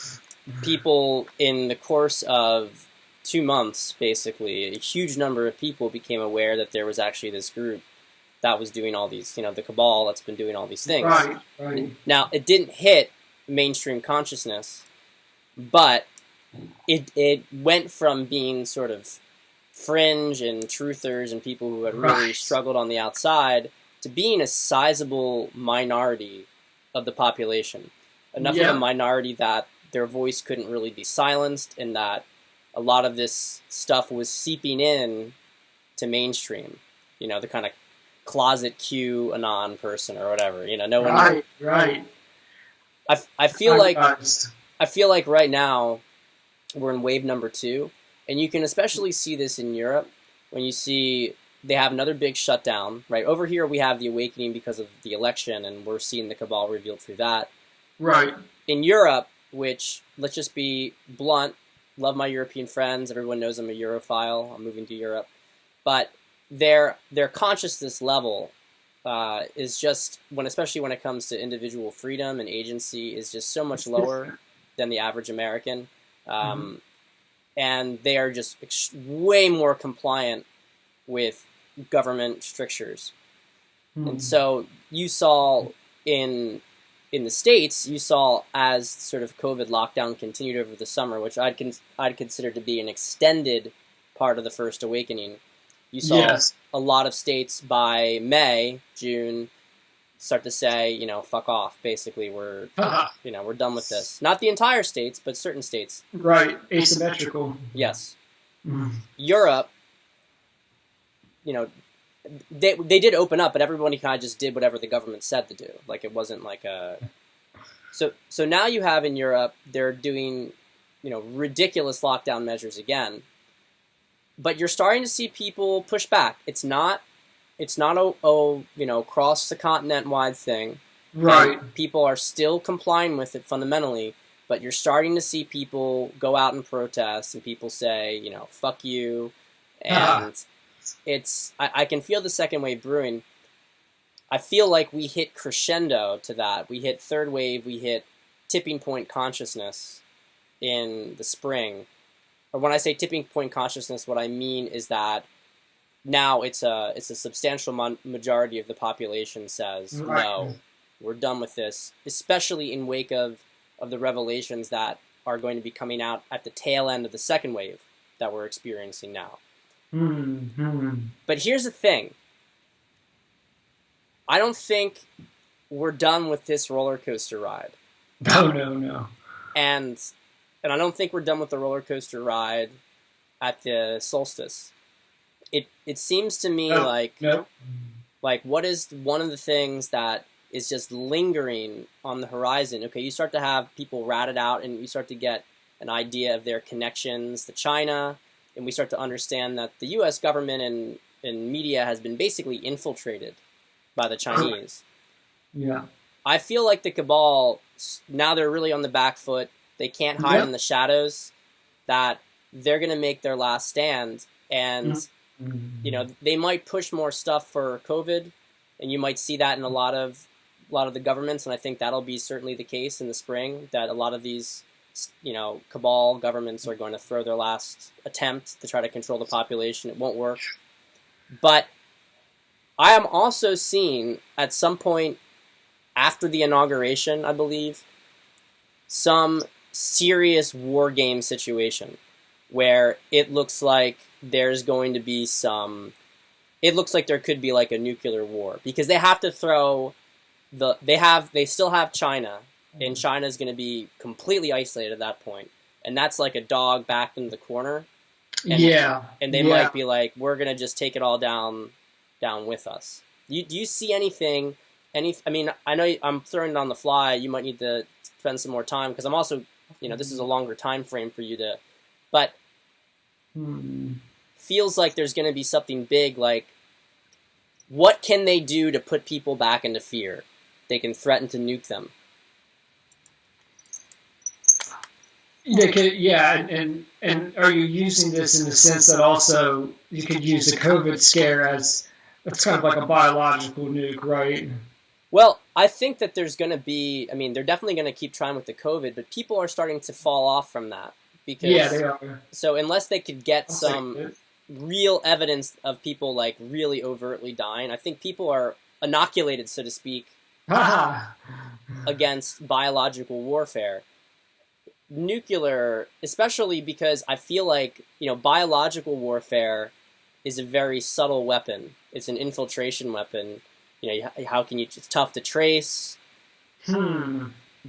People, in the course of 2 months, basically, a huge number of people became aware that there was actually this group that was doing all these, the cabal that's been doing all these things. Right. Now, it didn't hit mainstream consciousness, but it went from being sort of fringe and truthers and people who had really struggled on the outside to being a sizable minority of the population. Enough of a minority that their voice couldn't really be silenced, and that a lot of this stuff was seeping in to mainstream. The kind of closet QAnon person or whatever. No one. Right. I feel like right now we're in wave number 2, and you can especially see this in Europe when you see they have another big shutdown. Right over here, we have the awakening because of the election, and we're seeing the cabal revealed through that. Right. In Europe, which, let's just be blunt, love my European friends. Everyone knows I'm a Europhile. I'm moving to Europe, but their consciousness level is just especially when it comes to individual freedom and agency, is just so much lower than the average American, and they are just way more compliant with government strictures. And so you saw in the States, you saw as sort of COVID lockdown continued over the summer, which I'd consider to be an extended part of the First Awakening. You saw a lot of states by May, June, start to say, fuck off. Basically, we're done with this. Not the entire states, but certain states. Right, asymmetrical. Yes. Europe, they did open up, but everybody kind of just did whatever the government said to do. Like, it wasn't like a... So now you have in Europe, they're doing, ridiculous lockdown measures again. But you're starting to see people push back. It's not a cross the continent wide thing. Right. And people are still complying with it fundamentally, but you're starting to see people go out and protest, and people say, fuck you. And I can feel the second wave brewing. I feel like we hit crescendo to that. We hit third wave, we hit tipping point consciousness in the spring. Or when I say tipping point consciousness, what I mean is that now it's a substantial majority of the population says, no, we're done with this, especially in wake of the revelations that are going to be coming out at the tail end of the second wave that we're experiencing now. But here's the thing. I don't think we're done with this roller coaster ride. No. And I don't think we're done with the roller coaster ride at the solstice. It seems to me like what is one of the things that is just lingering on the horizon? Okay, you start to have people ratted out, and you start to get an idea of their connections to China, and we start to understand that the U.S. government and media has been basically infiltrated by the Chinese. Yeah. I feel like the cabal, now they're really on the back foot. They can't hide in the shadows, that they're going to make their last stand. And, they might push more stuff for COVID, and you might see that in a lot of the governments. And I think that'll be certainly the case in the spring, that a lot of these, cabal governments are going to throw their last attempt to try to control the population. It won't work. But I am also seeing at some point after the inauguration, I believe, some serious war game situation where it looks like there's going to be it looks like there could be like a nuclear war, because they have to throw they still have China, and China's going to be completely isolated at that point, and that's like a dog backed into the corner. And they might be like, we're going to just take it all down with us. Do you see anything? I mean, I know I'm throwing it on the fly. You might need to spend some more time, because I'm also, this is a longer time frame for you to, but feels like there's going to be something big. Like, what can they do to put people back into fear? They can threaten to nuke them. They could, and are you using this in the sense that also you could use a COVID scare as it's kind of like a biological nuke, right? Well, I think that there's going to be, they're definitely going to keep trying with the COVID, but people are starting to fall off from that. Because, they are. So unless they could get some real evidence of people like really overtly dying, I think people are inoculated, so to speak, against biological warfare. Nuclear, especially because I feel like, biological warfare is a very subtle weapon. It's an infiltration weapon. How can you? It's tough to trace.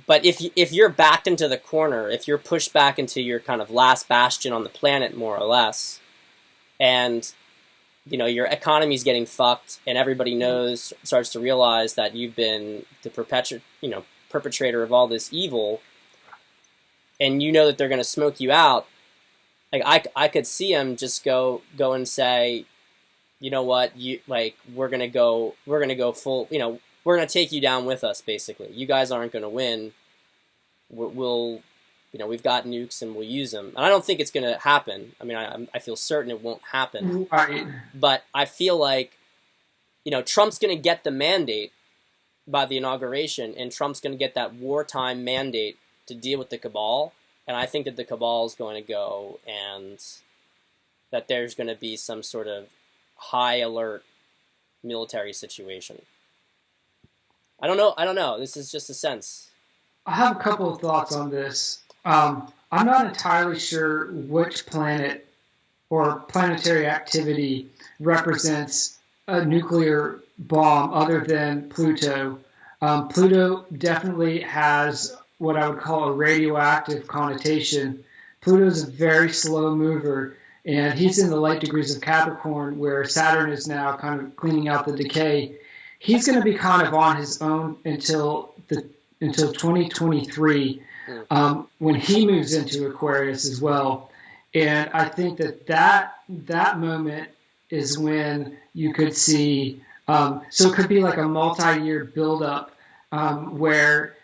But if you're backed into the corner, if you're pushed back into your kind of last bastion on the planet, more or less, and your economy's getting fucked, and everybody starts to realize that you've been the perpetrator of all this evil, and that they're going to smoke you out. Like I could see him just go and say, you know what, we're gonna go full, we're gonna take you down with us. Basically, you guys aren't gonna win. We'll we've got nukes and we'll use them. And I don't think it's gonna happen. I mean, I feel certain it won't happen. Right. But I feel like, Trump's gonna get the mandate by the inauguration, and Trump's gonna get that wartime mandate to deal with the cabal. And I think that the cabal is going to go, and that there's going to be some sort of high alert military situation. I don't know. This is just a sense. I have a couple of thoughts on this. I'm not entirely sure which planet or planetary activity represents a nuclear bomb other than Pluto. Pluto definitely has what I would call a radioactive connotation. Pluto's a very slow mover, and he's in the light degrees of Capricorn, where Saturn is now kind of cleaning out the decay. He's going to be kind of on his own until 2023, when he moves into Aquarius as well. And I think that moment is when you could see, so it could be like a multi-year buildup, where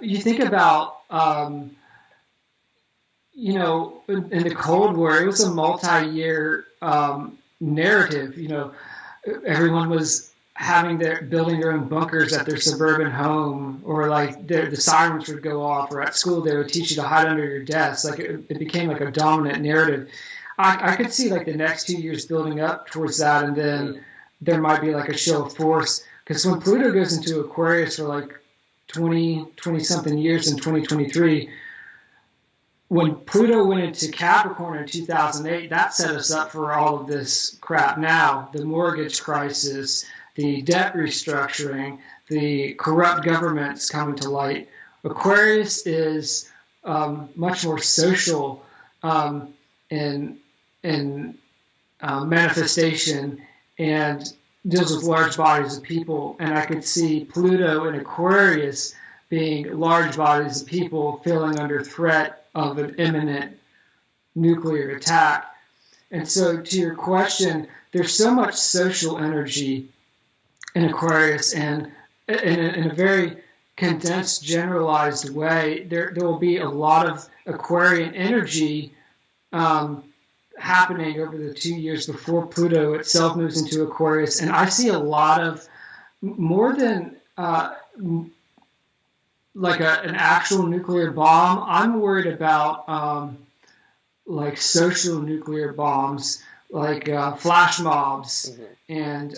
you think about, in the Cold War, it was a multi-year narrative. Everyone was building their own bunkers at their suburban home, or like the sirens would go off, or at school they would teach you to hide under your desk. Like it became like a dominant narrative. I could see like the next 2 years building up towards that, and then there might be like a show of force. Because when Pluto goes into Aquarius for like 20 something years in 2023, when Pluto went into Capricorn in 2008, that set us up for all of this crap now. The mortgage crisis, the debt restructuring, the corrupt governments coming to light. Aquarius is much more social in manifestation, and deals with large bodies of people. And I could see Pluto in Aquarius being large bodies of people feeling under threat of an imminent nuclear attack. And so to your question, there's so much social energy in Aquarius, and in a very condensed, generalized way, there will be a lot of Aquarian energy happening over the 2 years before Pluto itself moves into Aquarius. And I see a lot of, more than like an actual nuclear bomb, I'm worried about like social nuclear bombs, like flash mobs, and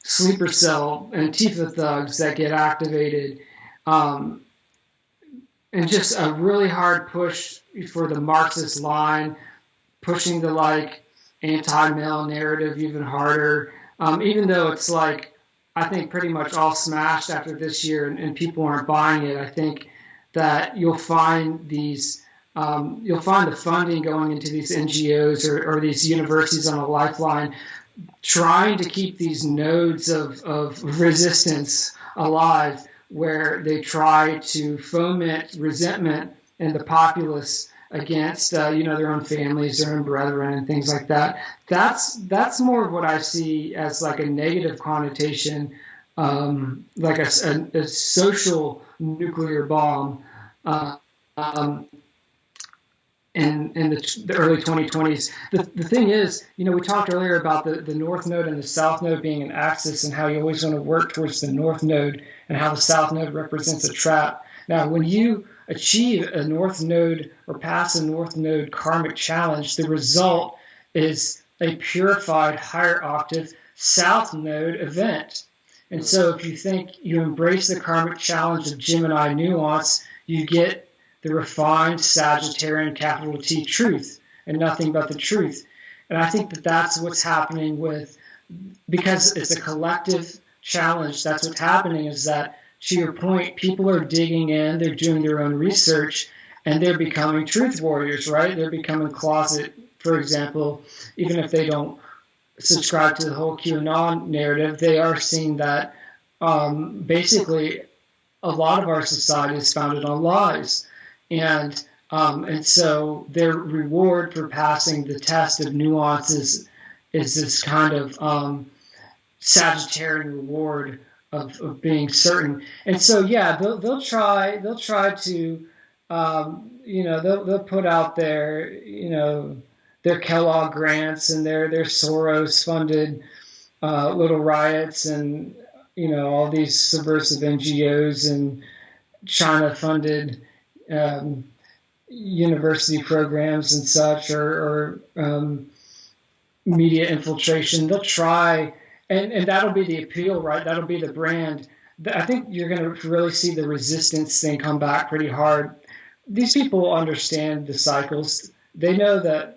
sleeper cell Antifa thugs that get activated, and just a really hard push for the Marxist line, pushing the like anti-male narrative even harder, even though it's like, I think pretty much all smashed after this year, and people aren't buying it. I think that you'll find these, you'll find the funding going into these NGOs or these universities on a lifeline, trying to keep these nodes of resistance alive, where they try to foment resentment in the populace against their own families, their own brethren, and things like that. That's more of what I see as like a negative connotation, like a social nuclear bomb in the early 2020s. The thing is, we talked earlier about the North Node and the South Node being an axis, and how you always want to work towards the North Node, and how the South Node represents a trap. Now, when you achieve a North Node or pass a North Node karmic challenge, the result is a purified, higher octave South Node event. And so if you think you embrace the karmic challenge of Gemini nuance, you get the refined Sagittarian capital T truth, and nothing but the truth. And I think that that's what's happening because it's a collective challenge. That's what's happening, is that to your point, people are digging in, they're doing their own research, and they're becoming truth warriors, right? They're becoming closet, for example, even if they don't subscribe to the whole QAnon narrative, they are seeing that basically a lot of our society is founded on lies. And so their reward for passing the test of nuances is this kind of Sagittarian reward of being certain. And so, yeah, they'll try to, they'll put out their, their Kellogg grants and their Soros funded little riots and, all these subversive NGOs and China funded university programs and such, or media infiltration. They'll try, and that'll be the appeal, right? That'll be the brand. I think you're going to really see the resistance thing come back pretty hard. These people understand the cycles. They know the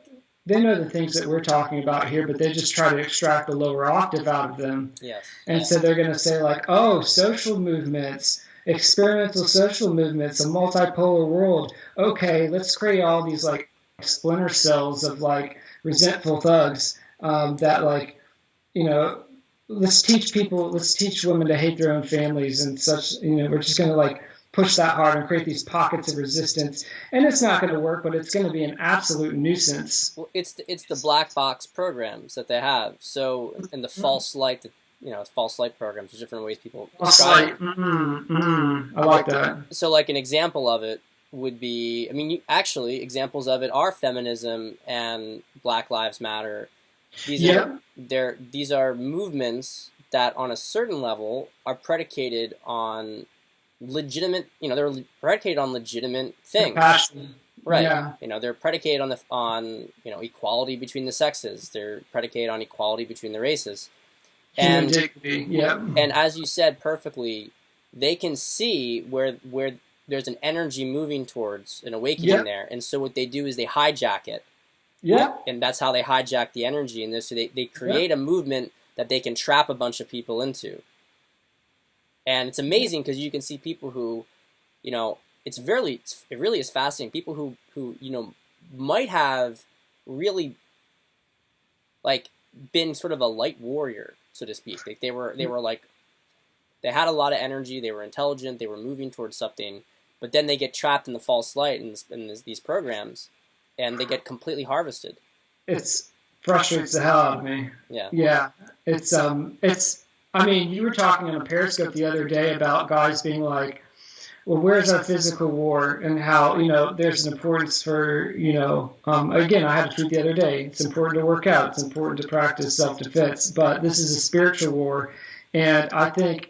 things that we're talking about here, but they just try to extract the lower octave out of them. Yes. And so they're going to say like, oh, social movements, experimental social movements, a multipolar world. Okay, let's create all these like splinter cells of like resentful thugs that like, let's teach women to hate their own families and such. We're just going to like push that hard and create these pockets of resistance, and it's not going to work, but it's going to be an absolute nuisance. Well, it's the black box programs that they have. So, and the false light, false light programs. There's different ways people describe it. I like that. So, like an example of it would be, examples of it are feminism and Black Lives Matter. These are movements that, on a certain level, are predicated on legitimate, they're predicated on legitimate things. Passion. Right. Yeah. They're predicated on equality between the sexes. They're predicated on equality between the races. And as you said perfectly, they can see where there's an energy moving towards an awakening there. And so what they do is they hijack it. Yeah. And that's how they hijack the energy in this. So they create a movement that they can trap a bunch of people into. And it's amazing because you can see people who, it really is fascinating. People who might have really, like, been sort of a light warrior, so to speak. Like they were like, they had a lot of energy. They were intelligent. They were moving towards something. But then they get trapped in the false light in these programs, and they get completely harvested. It's frustrates the hell out of me. Yeah. Yeah. It's. I mean, you were talking on a Periscope the other day about guys being like, well, where's our physical war, and how, there's an importance for, again, I had a tweet the other day. It's important to work out. It's important to practice self-defense, but this is a spiritual war. And I think,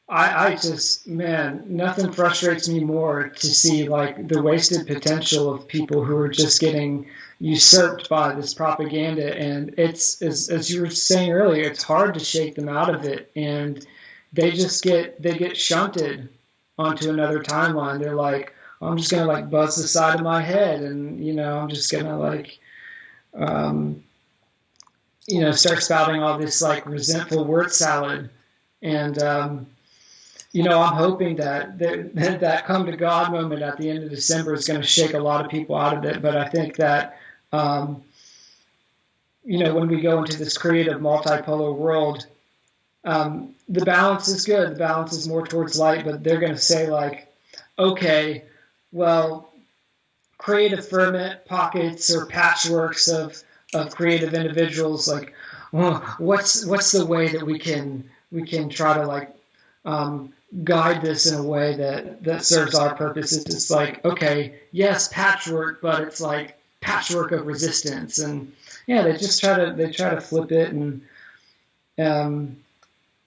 I just, man, nothing frustrates me more to see like the wasted potential of people who are just getting usurped by this propaganda. And it's, as you were saying earlier, it's hard to shake them out of it. And they get shunted onto another timeline. They're like, I'm just going to like buzz the side of my head. And, I'm just going to like, start spouting all this like resentful word salad. And, I'm hoping that come to God moment at the end of December is going to shake a lot of people out of it. But I think that, when we go into this creative multipolar world, the balance is good. The balance is more towards light, but they're going to say like, okay, well, creative ferment pockets or patchworks of creative individuals. Like, what's the way that we can try to like, guide this in a way that serves our purposes. It's like, okay, yes, patchwork, but it's like patchwork of resistance. And yeah, they try to flip it, and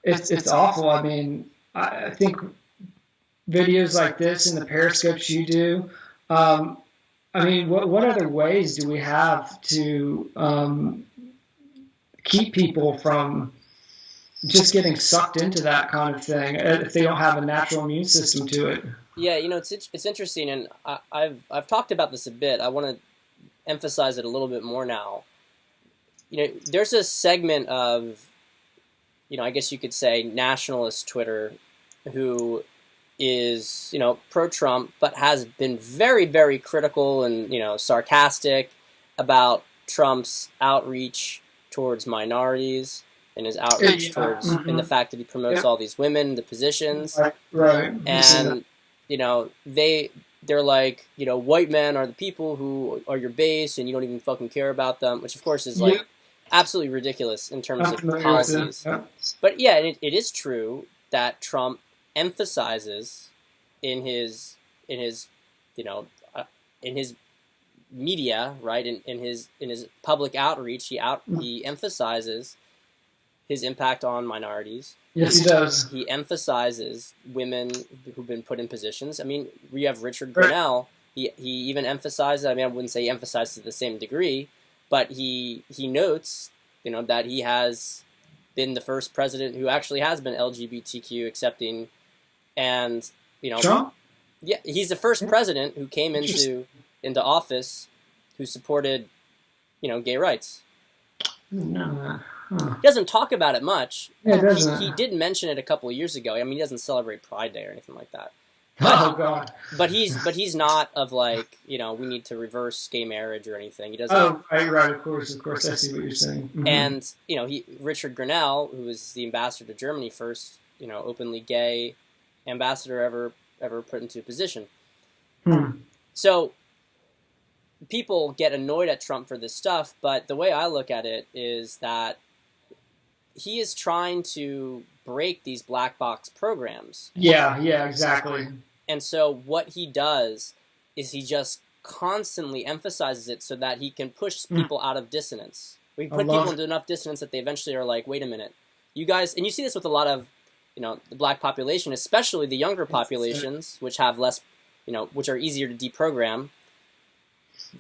it's awful. I mean, I think videos like this and the Periscopes you do, what other ways do we have to keep people from just getting sucked into that kind of thing if they don't have a natural immune system to it? Yeah, it's interesting, and I've talked about this a bit. I want to emphasize it a little bit more now. There's a segment of, I guess you could say, nationalist Twitter who is, pro-Trump, but has been very, very critical and, sarcastic about Trump's outreach towards minorities and his outreach towards, and the fact that he promotes all these women, the positions. Right. And, they're like, white men are the people who are your base and you don't even fucking care about them, which of course is like absolutely ridiculous in terms of policies. But yeah, it is true that Trump emphasizes in his media, right, in his public outreach, he emphasizes his impact on minorities. Yes, he does. He emphasizes women who've been put in positions. I mean, we have Richard Grenell. He even emphasizes, I wouldn't say he emphasizes to the same degree, but he notes, that he has been the first president who actually has been LGBTQ accepting, and, Trump? Yeah, he's the first president who came into office who supported, gay rights. No. Huh. He doesn't talk about it much. Yeah, he did mention it a couple of years ago. I mean, he doesn't celebrate Pride Day or anything like that. Oh God! But he's not of like, we need to reverse gay marriage or anything. He doesn't. Oh, right. Of course. I see what you're saying. Mm-hmm. And Richard Grenell, who was the ambassador to Germany, first openly gay ambassador ever put into a position. So people get annoyed at Trump for this stuff, but the way I look at it is that he is trying to break these black box programs. Yeah, exactly. And so what he does is he just constantly emphasizes it so that he can push people out of dissonance. We put people into enough dissonance that they eventually are like, wait a minute, you guys, and you see this with a lot of, the black population, especially the younger populations, which have less, which are easier to deprogram.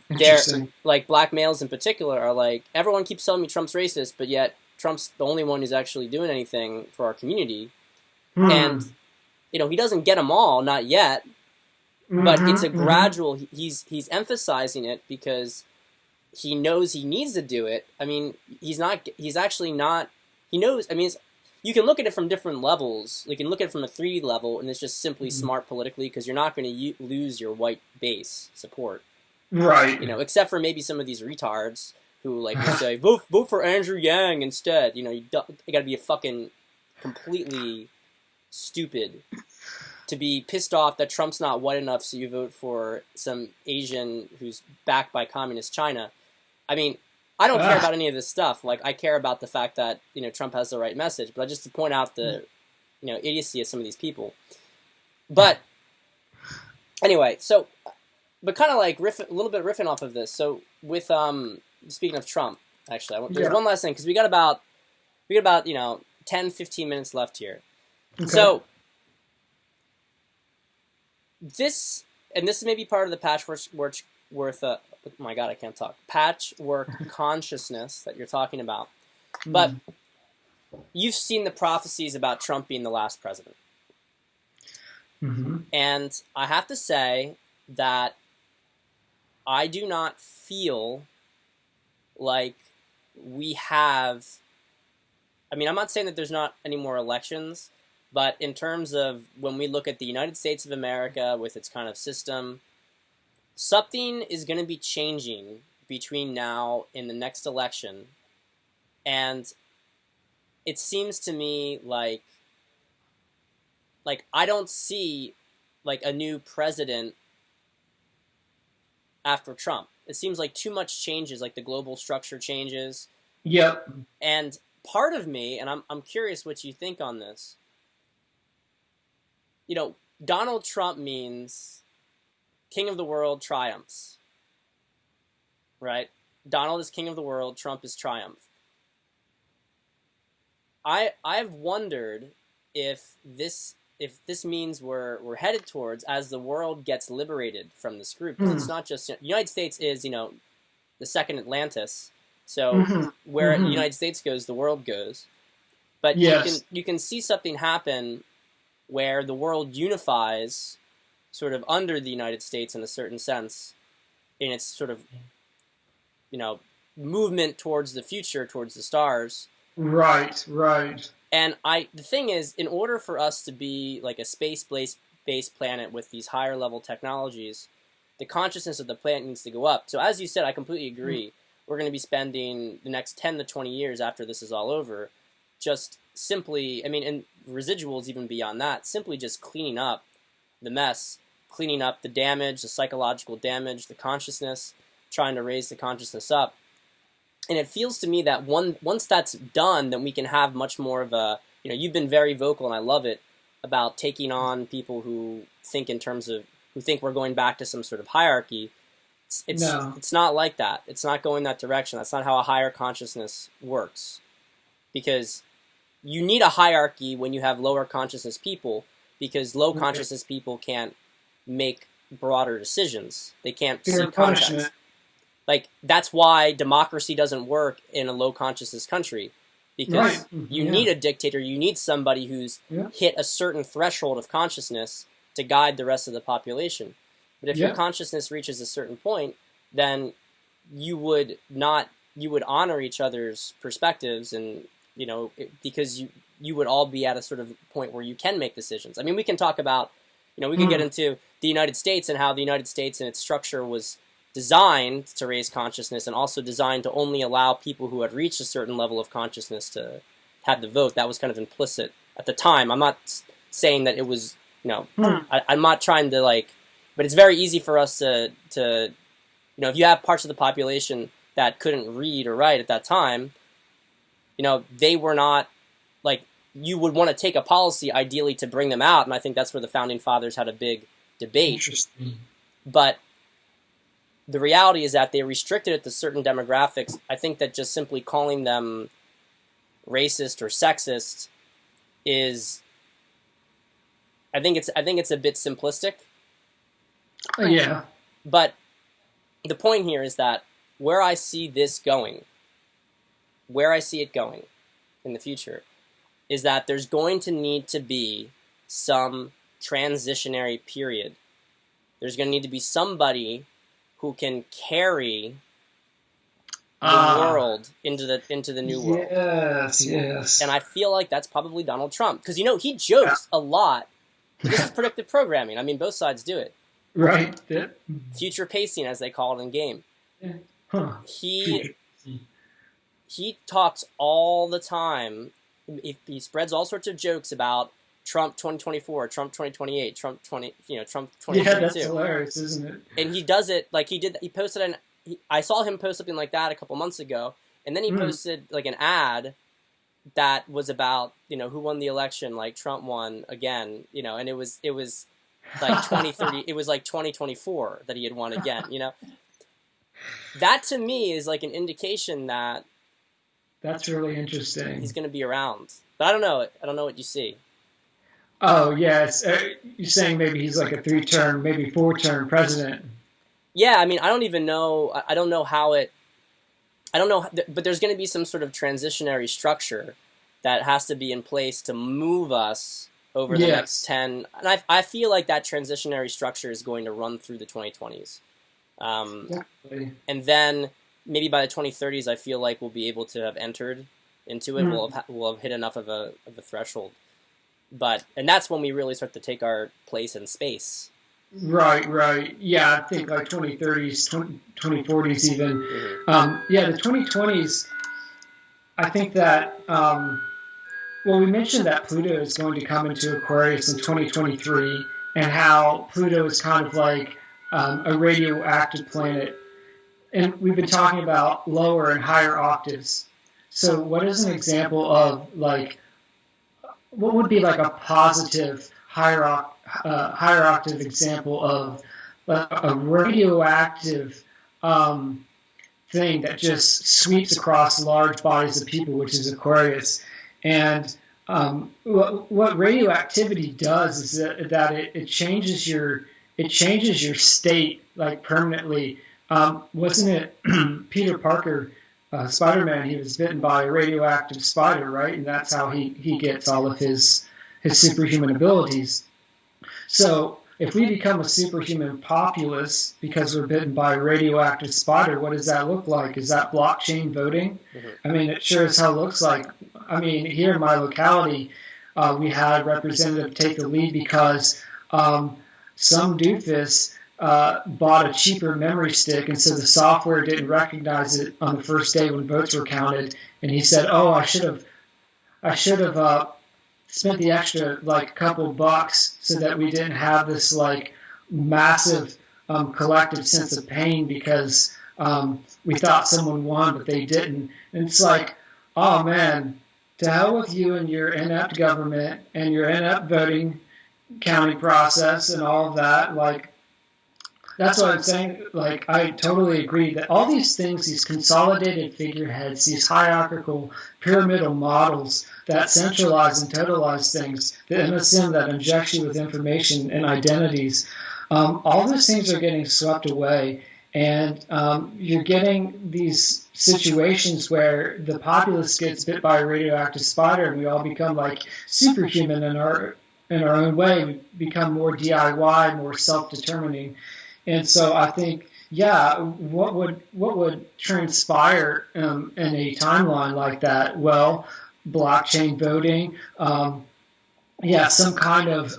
They're like black males in particular are like, everyone keeps telling me Trump's racist, but yet Trump's the only one who's actually doing anything for our community. And, he doesn't get them all, not yet, but it's a gradual, he's emphasizing it because he knows he needs to do it. I mean, he knows, you can look at it from different levels. You can look at it from a 3D level, and it's just simply smart politically because you're not going to lose your white base support. Right. Except for maybe some of these retards who like to say, vote for Andrew Yang instead. You got to be a fucking completely stupid to be pissed off that Trump's not white enough, so you vote for some Asian who's backed by communist China. I mean, I don't care about any of this stuff. Like, I care about the fact that, Trump has the right message, but just to point out the, idiocy of some of these people. But anyway, so, but kind of like a little bit riffing off of this. So with, speaking of Trump, actually, there's one last thing, because we got about 10, 15 minutes left here. Okay. So this may be part of the patchwork oh my God, I can't talk. Patchwork consciousness that you're talking about. But you've seen the prophecies about Trump being the last president. And I have to say that I do not feel like we have... I mean, I'm not saying that there's not any more elections, but in terms of when we look at the United States of America with its kind of system, something is going to be changing between now and the next election. And it seems to me like I don't see like a new president after Trump. It seems like too much changes, like the global structure changes. Yep. And part of me, and I'm curious what you think on this, Donald Trump means king of the world triumphs, right? Donald is king of the world, Trump is triumph. I've wondered if this means we're headed towards, as the world gets liberated from this group, because it's not just, the United States is, the second Atlantis, so where the United States goes, the world goes. But you can see something happen where the world unifies sort of under the United States in a certain sense, in its sort of, movement towards the future, towards the stars. Right. And the thing is, in order for us to be like a space-based planet with these higher level technologies, the consciousness of the planet needs to go up. So as you said, I completely agree. We're going to be spending the next 10 to 20 years after this is all over just simply, I mean, and residuals even beyond that, simply just cleaning up the mess, cleaning up the damage, the psychological damage, the consciousness, trying to raise the consciousness up. And it feels to me that once that's done, then we can have much more of a, you've been very vocal, and I love it, about taking on people who think in terms of, who think we're going back to some sort of hierarchy. It's not like that. It's not going that direction. That's not how a higher consciousness works. Because you need a hierarchy when you have lower consciousness people, because low consciousness people can't make broader decisions. They can't see context. Like, that's why democracy doesn't work in a low consciousness country, because you need a dictator, you need somebody who's hit a certain threshold of consciousness to guide the rest of the population. But if your consciousness reaches a certain point, then you would honor each other's perspectives, and because you would all be at a sort of point where you can make decisions. I mean, we can talk about, we can get into the United States and how the United States and its structure was designed to raise consciousness, and also designed to only allow people who had reached a certain level of consciousness to have the vote. That was kind of implicit at the time. I'm not saying that it was, I'm not trying to but it's very easy for us to if you have parts of the population that couldn't read or write at that time, they were not, you would want to take a policy ideally to bring them out, and I think that's where the Founding Fathers had a big debate. Interesting. But the reality is that they restricted it to certain demographics. I think that just simply calling them racist or sexist is, I think it's a bit simplistic. Yeah. But the point here is that where I see it going in the future, is that there's going to need to be some transitionary period. There's going to need to be somebody who can carry the world into the new world. Yes. And I feel like that's probably Donald Trump, because he jokes a lot. This is predictive programming. I mean, both sides do it. Right. Yeah. Future pacing, as they call it in game. Huh. He talks all the time. He spreads all sorts of jokes about Trump 2024, Trump 2028, Trump 2022. Yeah, that's hilarious, isn't it? And he does it like he posted I saw him post something like that a couple months ago, and then he posted like an ad that was about, who won the election, like Trump won again, and it was like 2030, it was like 2024 that he had won again, That to me is like an indication that that's really interesting. He's going to be around. But I don't know what you see. Oh, yes. You're saying maybe he's like a 3-term, maybe 4-term president. Yeah, I mean, I don't even know. I don't know how it. I don't know, but there's going to be some sort of transitionary structure that has to be in place to move us over the next 10. And I feel like that transitionary structure is going to run through the 2020s. Definitely. And then maybe by the 2030s, I feel like we'll be able to have entered into it. We'll have hit enough of a threshold. And that's when we really start to take our place in space. Right. Yeah, I think like 2030s, 2040s even. The 2020s, I think that, we mentioned that Pluto is going to come into Aquarius in 2023, and how Pluto is kind of like a radioactive planet. And we've been talking about lower and higher octaves. So what is an example of what would be like a positive higher octave example of a radioactive thing that just sweeps across large bodies of people, which is Aquarius? And what radioactivity does is that it changes your state like permanently. Wasn't it Peter Parker, Spider-Man? He was bitten by a radioactive spider, right? And that's how he gets all of his superhuman abilities. So if we become a superhuman populace because we're bitten by a radioactive spider, what does that look like? Is that blockchain voting? Mm-hmm. I mean, it sure as hell looks like. I mean, here in my locality, we had a representative take the lead because some doofus bought a cheaper memory stick, and so the software didn't recognize it on the first day when votes were counted. And he said, "Oh, I should have spent the extra like couple bucks so that we didn't have this like massive collective sense of pain because we thought someone won but they didn't." And it's like, oh man, to hell with you and your inept government and your inept voting counting process and all of that. Like, that's what I'm saying. Like, I totally agree that all these things, these consolidated figureheads, these hierarchical pyramidal models that centralize and totalize things, the MSM that injects you with information and identities, all those things are getting swept away. And you're getting these situations where the populace gets bit by a radioactive spider and we all become like superhuman in our own way. We become more DIY, more self-determining. And so I think, yeah, what would transpire in a timeline like that? Well, blockchain voting, some kind of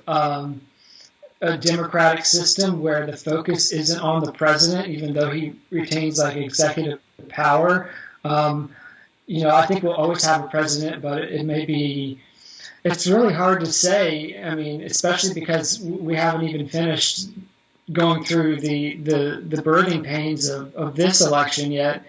a democratic system where the focus isn't on the president, even though he retains like executive power. I think we'll always have a president, but it may be. It's really hard to say. I mean, especially because we haven't even finished going through the birthing pains of this election yet.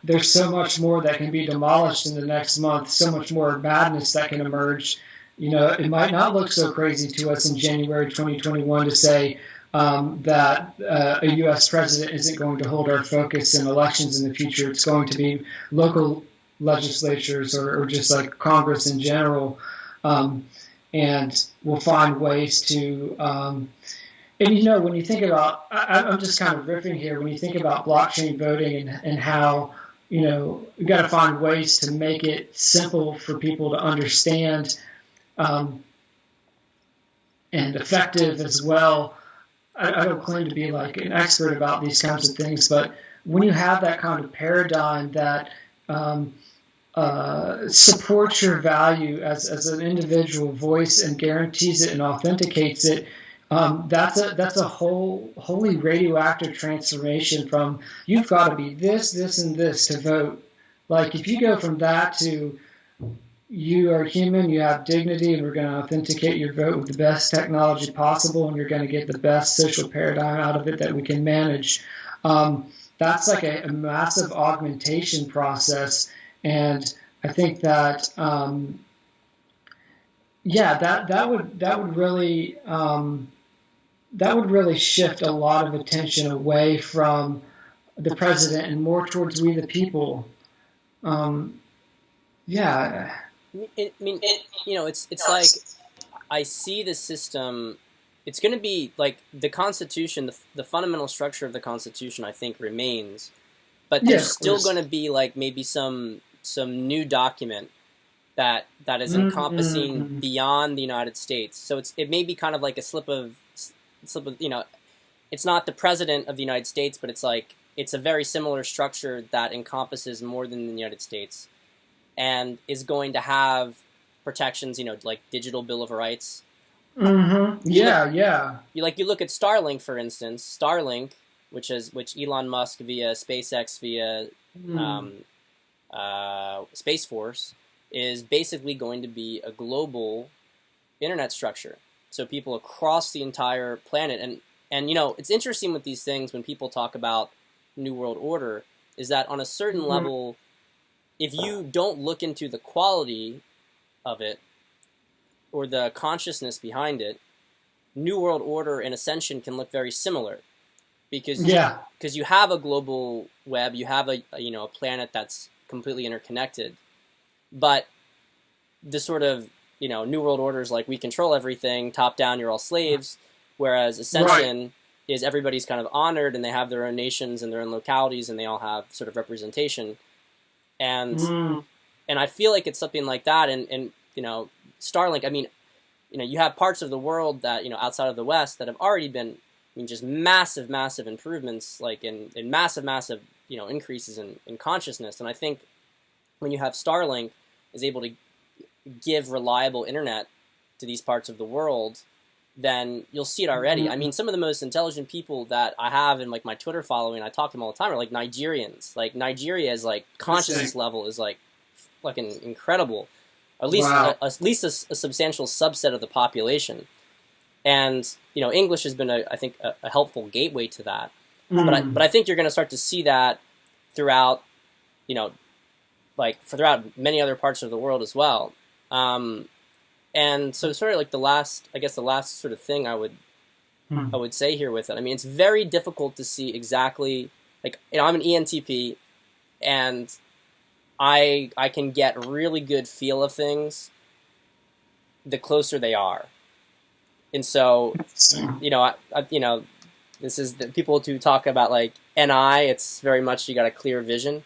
There's so much more that can be demolished in the next month, so much more madness that can emerge. It might not look so crazy to us in January 2021 to say that a U.S. president isn't going to hold our focus in elections in the future. It's going to be local legislatures or just like Congress in general. And we'll find ways to... And, when you think about, I'm just kind of riffing here, when you think about blockchain voting and how, we've got to find ways to make it simple for people to understand and effective as well. I don't claim to be like an expert about these kinds of things, but when you have that kind of paradigm that supports your value as an individual voice and guarantees it and authenticates it, that's a wholly radioactive transformation from you've got to be this, and this to vote. Like if you go from that to you are human, you have dignity, and we're going to authenticate your vote with the best technology possible, and you're going to get the best social paradigm out of it that we can manage. That's like a massive augmentation process, and I think that that would really shift a lot of attention away from the president and more towards we the people. It's like I see the system. It's going to be like the Constitution, the fundamental structure of the Constitution, I think, remains, but there's still going to be like maybe some new document that is encompassing beyond the United States. So it may be kind of like a slip of it's not the president of the United States, but it's a very similar structure that encompasses more than the United States, and is going to have protections, like digital Bill of Rights. Mm-hmm. Yeah. You look at Starlink, for instance. Starlink, which Elon Musk via SpaceX via Space Force, is basically going to be a global internet structure. So people across the entire planet, and it's interesting with these things when people talk about New World Order, is that on a certain level, if you don't look into the quality of it or the consciousness behind it, New World Order and Ascension can look very similar, because you have a global web, you have a planet that's completely interconnected, but the sort of New World Order is like we control everything, top down, you're all slaves, whereas Ascension is everybody's kind of honored and they have their own nations and their own localities and they all have sort of representation. And I feel like it's something like that. And Starlink, I mean, you have parts of the world that, outside of the West that have already been, just massive, massive improvements, like in massive, massive, increases in consciousness. And I think when you have Starlink is able to give reliable internet to these parts of the world, then you'll see it already. I mean, some of the most intelligent people that I have in like my Twitter following, I talk to them all the time, are like Nigerians. Like Nigeria's like consciousness level is like fucking incredible. At least at least a substantial subset of the population. And English has been I think a helpful gateway to that. But I think you're going to start to see that throughout throughout many other parts of the world as well. And so sort of like the last sort of thing I would say here with it. I mean, it's very difficult to see exactly, like, I'm an ENTP, and I can get a really good feel of things the closer they are. And so, this is the people who talk about like NI, it's very much you got a clear vision.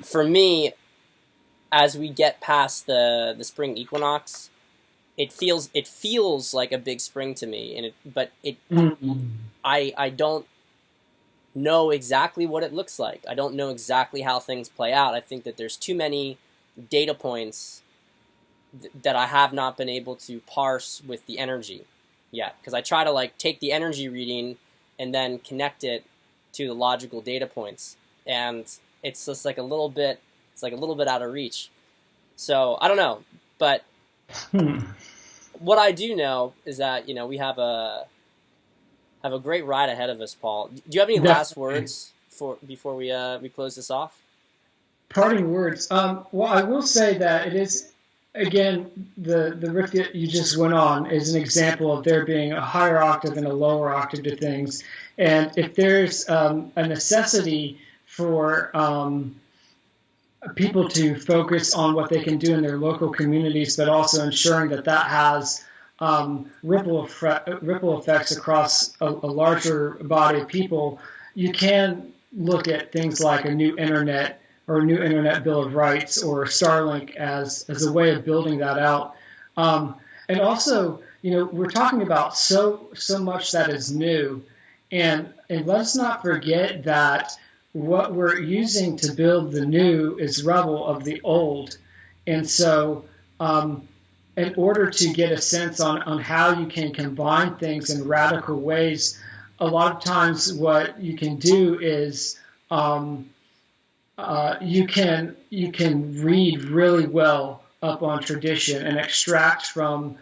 For me, as we get past the spring equinox, it feels like a big spring to me, I don't know exactly what it looks like. I don't know exactly how things play out. I think that there's too many data points that I have not been able to parse with the energy yet, because I try to like take the energy reading and then connect it to the logical data points, and it's just like a little bit out of reach. So I don't know, but what I do know is that we have a great ride ahead of us, Paul. Do you have any last words before we close this off? Parting words. Well, I will say that it is, again, the riff that you just went on is an example of there being a higher octave and a lower octave to things. And if there's a necessity for people to focus on what they can do in their local communities, but also ensuring that has ripple effects across a larger body of people, you can look at things like a new internet or a new internet bill of rights or Starlink as a way of building that out. And also, we're talking about so much that is new, and let's not forget that what we're using to build the new is rubble of the old. And so in order to get a sense on how you can combine things in radical ways, a lot of times what you can do is you can read really well up on tradition and extract from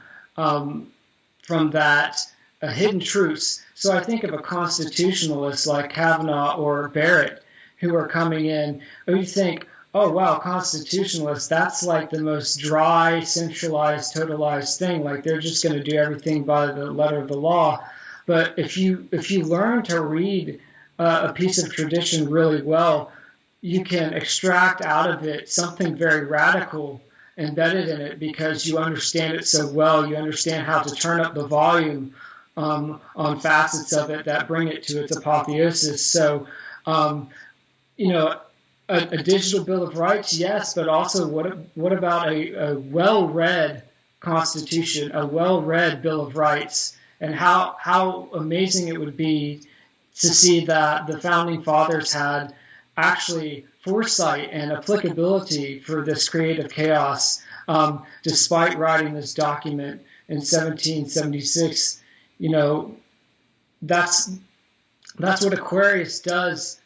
that hidden truths. So I think of a constitutionalist like Kavanaugh or Barrett who are coming in, and you think, oh wow, constitutionalists, that's like the most dry, centralized, totalized thing. Like they're just going to do everything by the letter of the law. But if you learn to read a piece of tradition really well, you can extract out of it something very radical embedded in it because you understand it so well. You understand how to turn up the volume on facets of it that bring it to its apotheosis. So, a digital Bill of Rights, yes, but also what about a well-read Constitution, a well-read Bill of Rights, and how amazing it would be to see that the Founding Fathers had actually foresight and applicability for this creative chaos, despite writing this document in 1776. That's what Aquarius does,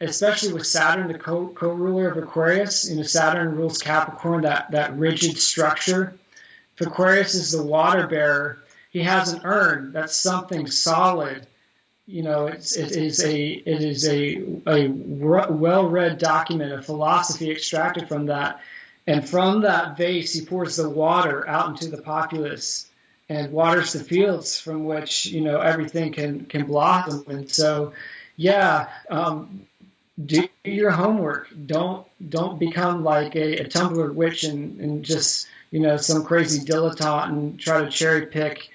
especially with Saturn, the co-ruler of Aquarius. Saturn rules Capricorn, that rigid structure. If Aquarius is the water bearer, he has an urn. That's something solid. It is a well-read document, a philosophy extracted from that. And from that vase, he pours the water out into the populace and waters the fields from which, everything can blossom. And so, do your homework. Don't become like a Tumblr witch and just, some crazy dilettante and try to cherry pick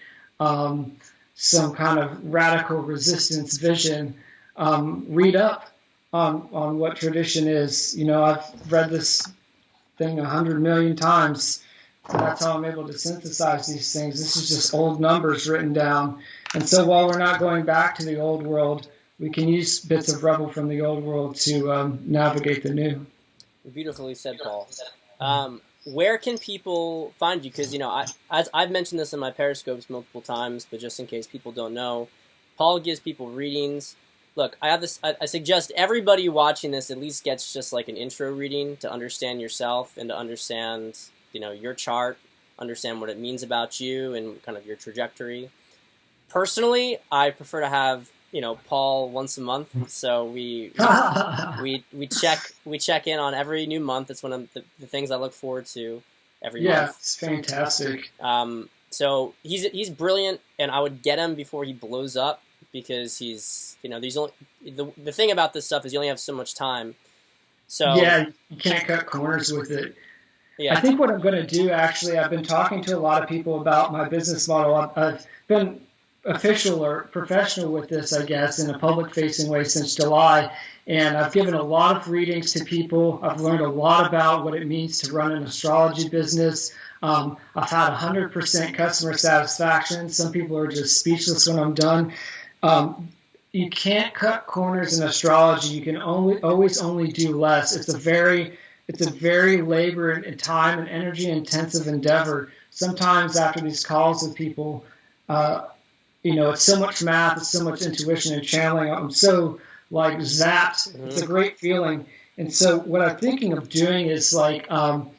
some kind of radical resistance vision. Read up on what tradition is. I've read this thing 100 million times, So that's how I'm able to synthesize these things. This is just old numbers written down. And so while we're not going back to the old world, we can use bits of rebel from the old world to navigate the new. Beautifully said, Paul. Where can people find you? Because, I've mentioned this in my Periscopes multiple times, but just in case people don't know, Paul gives people readings. Look, I suggest everybody watching this at least gets just like an intro reading to understand yourself and to understand, your chart, understand what it means about you and kind of your trajectory. Personally, I prefer to have Paul once a month, so we check in on every new month. It's one of the things I look forward to every month. Yeah, it's fantastic. So he's brilliant, and I would get him before he blows up because he's these only the thing about this stuff is you only have so much time. So yeah, you can't cut corners with it. Yeah. I think what I'm going to do, actually, I've been talking to a lot of people about my business model. I've been official or professional with this, I guess, in a public-facing way since July. And I've given a lot of readings to people. I've learned a lot about what it means to run an astrology business. I've had 100% customer satisfaction. Some people are just speechless when I'm done. You can't cut corners in astrology. You can always do less. It's a very labor and time and energy intensive endeavor. Sometimes after these calls with people, it's so much math, it's so much intuition and channeling. I'm so zapped. Mm-hmm. It's a great feeling. And so what I'm thinking of doing is I'm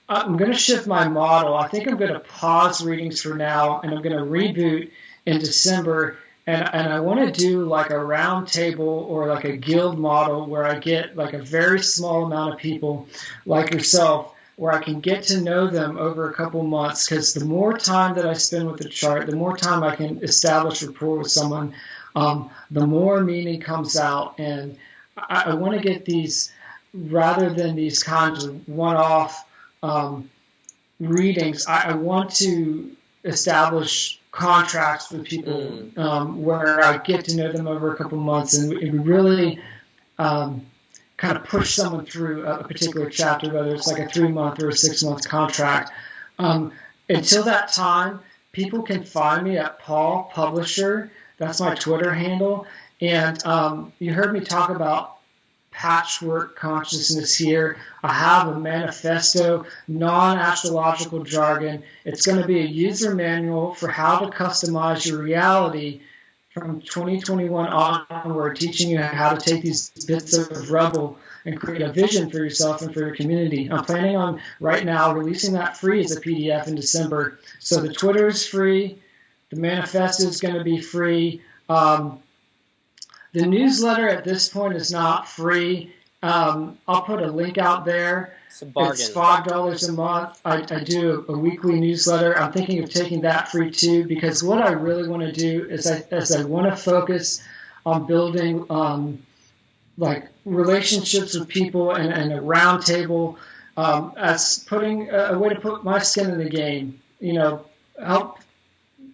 going to shift my model. I think I'm going to pause readings for now, and I'm going to reboot in December. And I want to do a round table or a guild model where I get a very small amount of people like yourself, where I can get to know them over a couple months, because the more time that I spend with the chart, the more time I can establish rapport with someone, the more meaning comes out. And I want to get these, rather than these kinds of one-off readings, I want to establish contracts with people where I get to know them over a couple months and really kind of push someone through a particular chapter, whether it's a 3-month or a 6-month contract. Until that time, people can find me at Paul Publisher. That's my Twitter handle. And you heard me talk about patchwork consciousness here. I have a manifesto, non-astrological jargon. It's going to be a user manual for how to customize your reality from 2021 onward, teaching you how to take these bits of rebel and create a vision for yourself and for your community. I'm planning on right now releasing that free as a PDF in December. So the Twitter is free. The manifesto is going to be free. The newsletter at this point is not free. I'll put a link out there. It's a bargain. It's $5 a month. I do a weekly newsletter. I'm thinking of taking that free too, because what I really want to do is I want to focus on building relationships with people and a round table, as putting a way to put my skin in the game. Help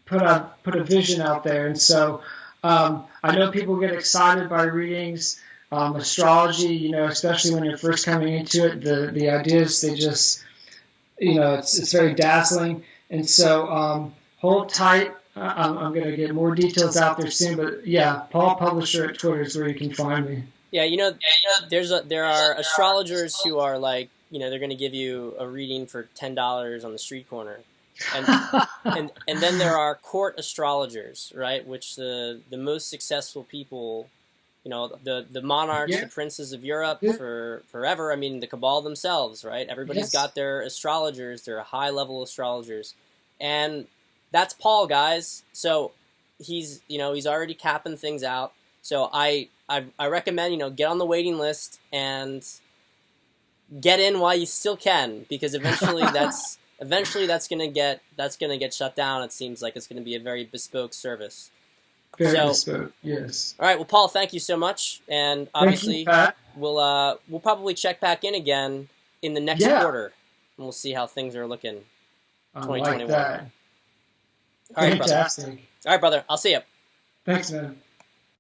put a vision out there. And so I know people get excited by readings, astrology, especially when you're first coming into it. The ideas, they just, it's very dazzling. And so hold tight. I'm going to get more details out there soon. But yeah, Paul Publisher at Twitter is where you can find me. Yeah, there are astrologers who are they're going to give you a reading for $10 on the street corner. And then there are court astrologers, right? Which the most successful people, the monarchs, the princes of Europe for forever. I mean, the cabal themselves, right? Everybody's got their astrologers. They're high level astrologers, and that's Paul, guys. So he's already capping things out. So I recommend get on the waiting list and get in while you still can, because eventually that's gonna get shut down. It seems like it's gonna be a very bespoke service. Very bespoke, yes. All right, well, Paul, thank you so much, and obviously we'll probably check back in again in the next quarter, and we'll see how things are looking. 2021. Like that. All right, fantastic. brother. All right, brother. I'll see you. Thanks, man.